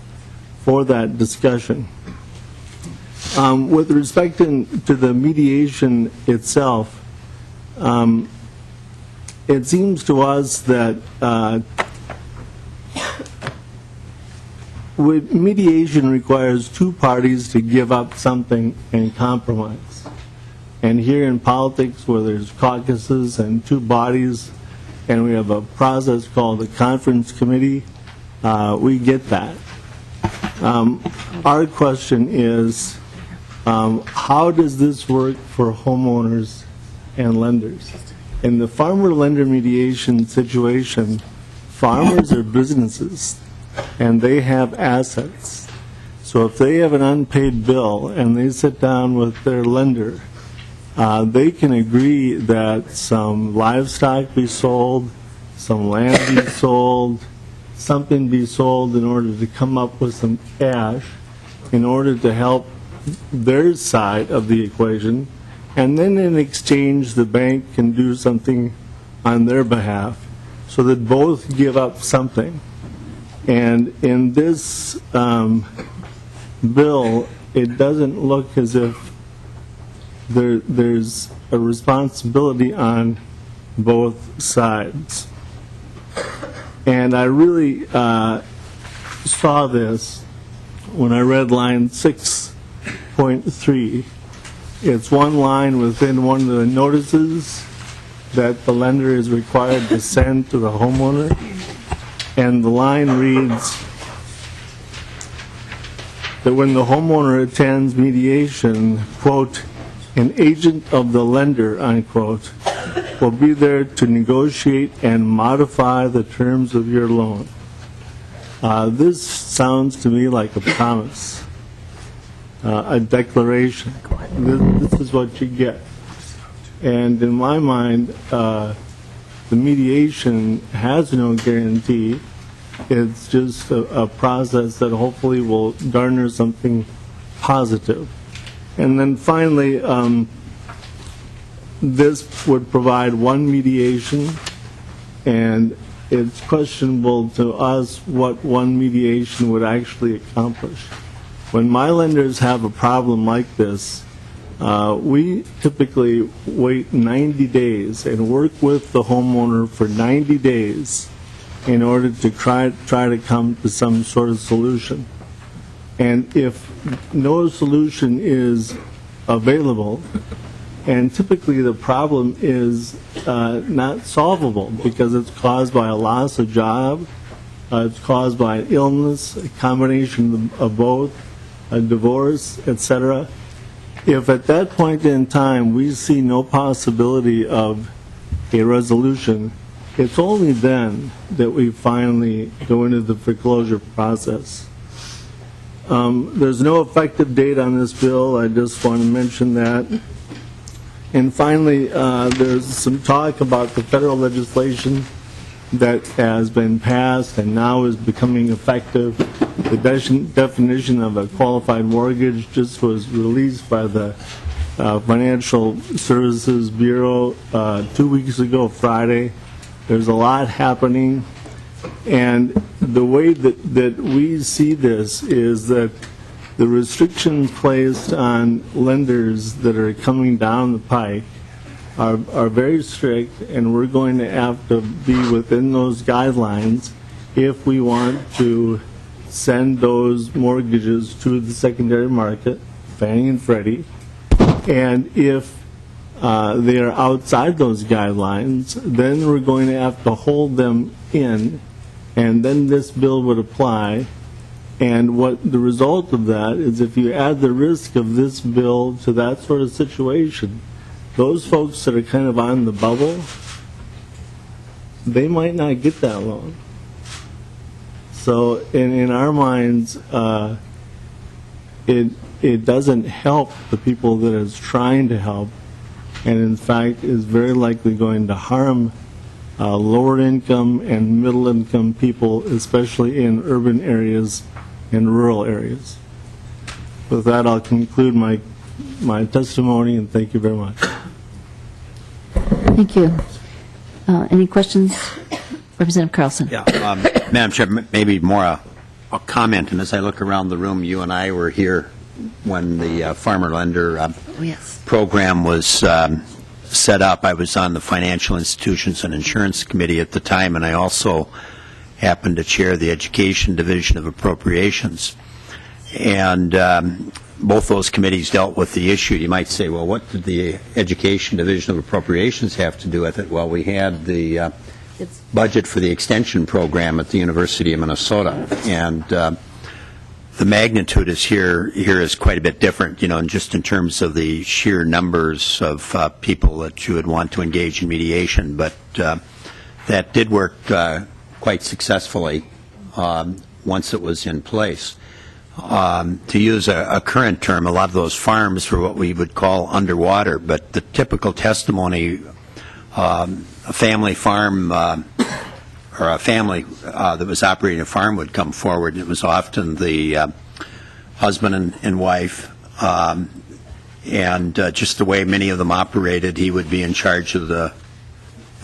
for that discussion. With respect to the mediation itself, it seems to us that mediation requires two parties to give up something and compromise. And here in politics, where there's caucuses and two bodies, and we have a process called the conference committee, we get that. Our question is, how does this work for homeowners and lenders? In the farmer-lender mediation situation, farmers are businesses, and they have assets. So if they have an unpaid bill and they sit down with their lender, they can agree that some livestock be sold, some land be sold, something be sold in order to come up with some cash in order to help their side of the equation, and then in exchange the bank can do something on their behalf so that both give up something. And in this bill, it doesn't look as if there's a responsibility on both sides. And I really saw this when I read line 6.3. It's one line within one of the notices that the lender is required to send to the homeowner. And the line reads that when the homeowner attends mediation, quote, an agent of the lender, unquote, will be there to negotiate and modify the terms of your loan. This sounds to me like a promise, a declaration. This is what you get. And in my mind, the mediation has no guarantee. It's just a process that hopefully will garner something positive. And then finally, this would provide one mediation, and it's questionable to us what one mediation would actually accomplish. When my lenders have a problem like this, we typically wait 90 days and work with the homeowner for 90 days in order to try to come to some sort of solution. And if no solution is available, and typically the problem is not solvable because it's caused by a loss of job, it's caused by an illness, a combination of both, a divorce, etc. If at that point in time we see no possibility of a resolution, it's only then that we finally go into the foreclosure process. There's no effective date on this bill. I just want to mention that. And finally, there's some talk about the federal legislation that has been passed and now is becoming effective. The definition of a qualified mortgage just was released by the Financial Services Bureau 2 weeks ago, Friday. There's a lot happening. And the way that we see this is that the restrictions placed on lenders that are coming down the pike are very strict, and we're going to have to be within those guidelines if we want to send those mortgages to the secondary market, Fannie and Freddie. And if they are outside those guidelines, then we're going to have to hold them in, and then this bill would apply. And what the result of that is, if you add the risk of this bill to that sort of situation, those folks that are kind of on the bubble, they might not get that loan. So in our minds, it doesn't help the people that it's trying to help, and in fact is very likely going to harm lower income and middle income people, especially in urban areas and rural areas. With that, I'll conclude my testimony, and thank you very much. Thank you. Any questions? Representative Carlson. Yeah, Madam Chair, maybe more a comment. And as I look around the room, you and I were here when the farmer lender program was set up. I was on the Financial Institutions and Insurance Committee at the time, and I also happened to chair the Education Division of Appropriations. And both those committees dealt with the issue. You might say, well, what did the Education Division of Appropriations have to do with it? Well, we had the budget for the extension program at the University of Minnesota, and the magnitude is here is quite a bit different, and just in terms of the sheer numbers of people that you would want to engage in mediation. But that did work quite successfully once it was in place. To use a current term, a lot of those farms were what we would call underwater, but the typical testimony, a family farm or a family that was operating a farm would come forward. It was often the husband and wife, and just the way many of them operated, he would be in charge of the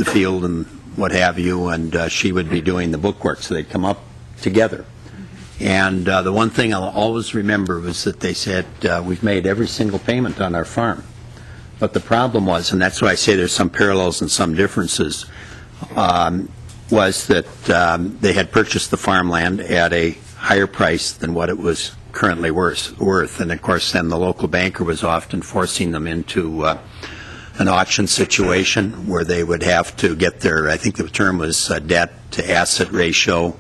field and what have you, and she would be doing the bookwork, so they'd come up together. And the one thing I'll always remember was that they said, we've made every single payment on our farm. But the problem was, and that's why I say there's some parallels and some differences, was that they had purchased the farmland at a higher price than what it was currently worth. And of course, then the local banker was often forcing them into an auction situation where they would have to get their, I think the term was debt debt-to-asset ratio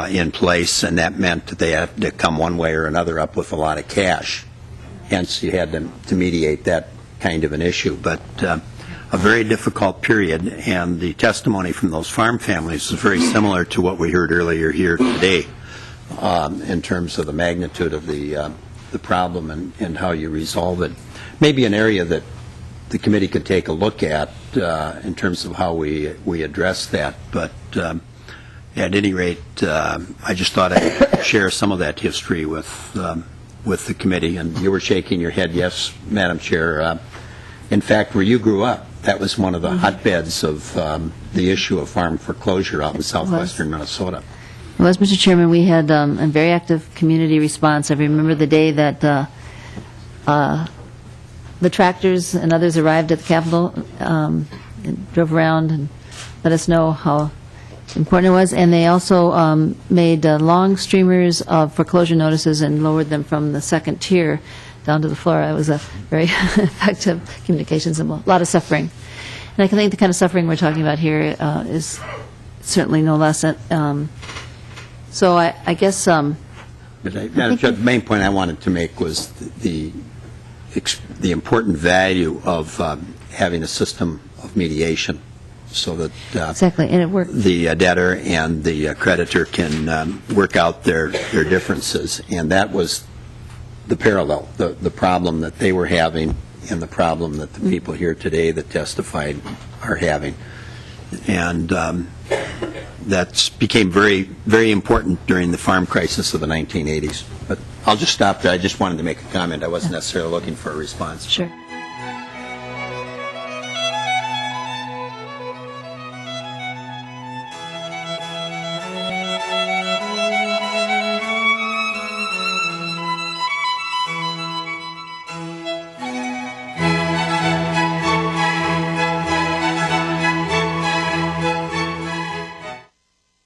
in place, and that meant that they had to come one way or another up with a lot of cash. Hence, you had to mediate that kind of an issue. But a very difficult period, and the testimony from those farm families is very similar to what we heard earlier here today in terms of the magnitude of the problem and how you resolve it. Maybe an area that the committee could take a look at in terms of how we address that. But at any rate, I just thought I'd share some of that history with the committee. And you were shaking your head, yes, Madam Chair. In fact, where you grew up, that was one of the hotbeds of the issue of farm foreclosure out in southwestern Minnesota. It was, Mr. Chairman. We had a very active community response. I remember the day that the tractors and others arrived at the Capitol and drove around and let us know how important it was. And they also made long streamers of foreclosure notices and lowered them from the second tier down to the floor. It was a very effective communication symbol. A lot of suffering. And I think the kind of suffering we're talking about here is certainly no less. So I guess... the main point I wanted to make was the important value of having a system of mediation so that exactly, and it worked. The debtor and the creditor can work out their differences. And that was the parallel, the problem that they were having and the problem that the people here today that testified are having. And that became very, very important during the farm crisis of the 1980s. But I'll just stop there. I just wanted to make a comment. I wasn't necessarily looking for a response. Sure.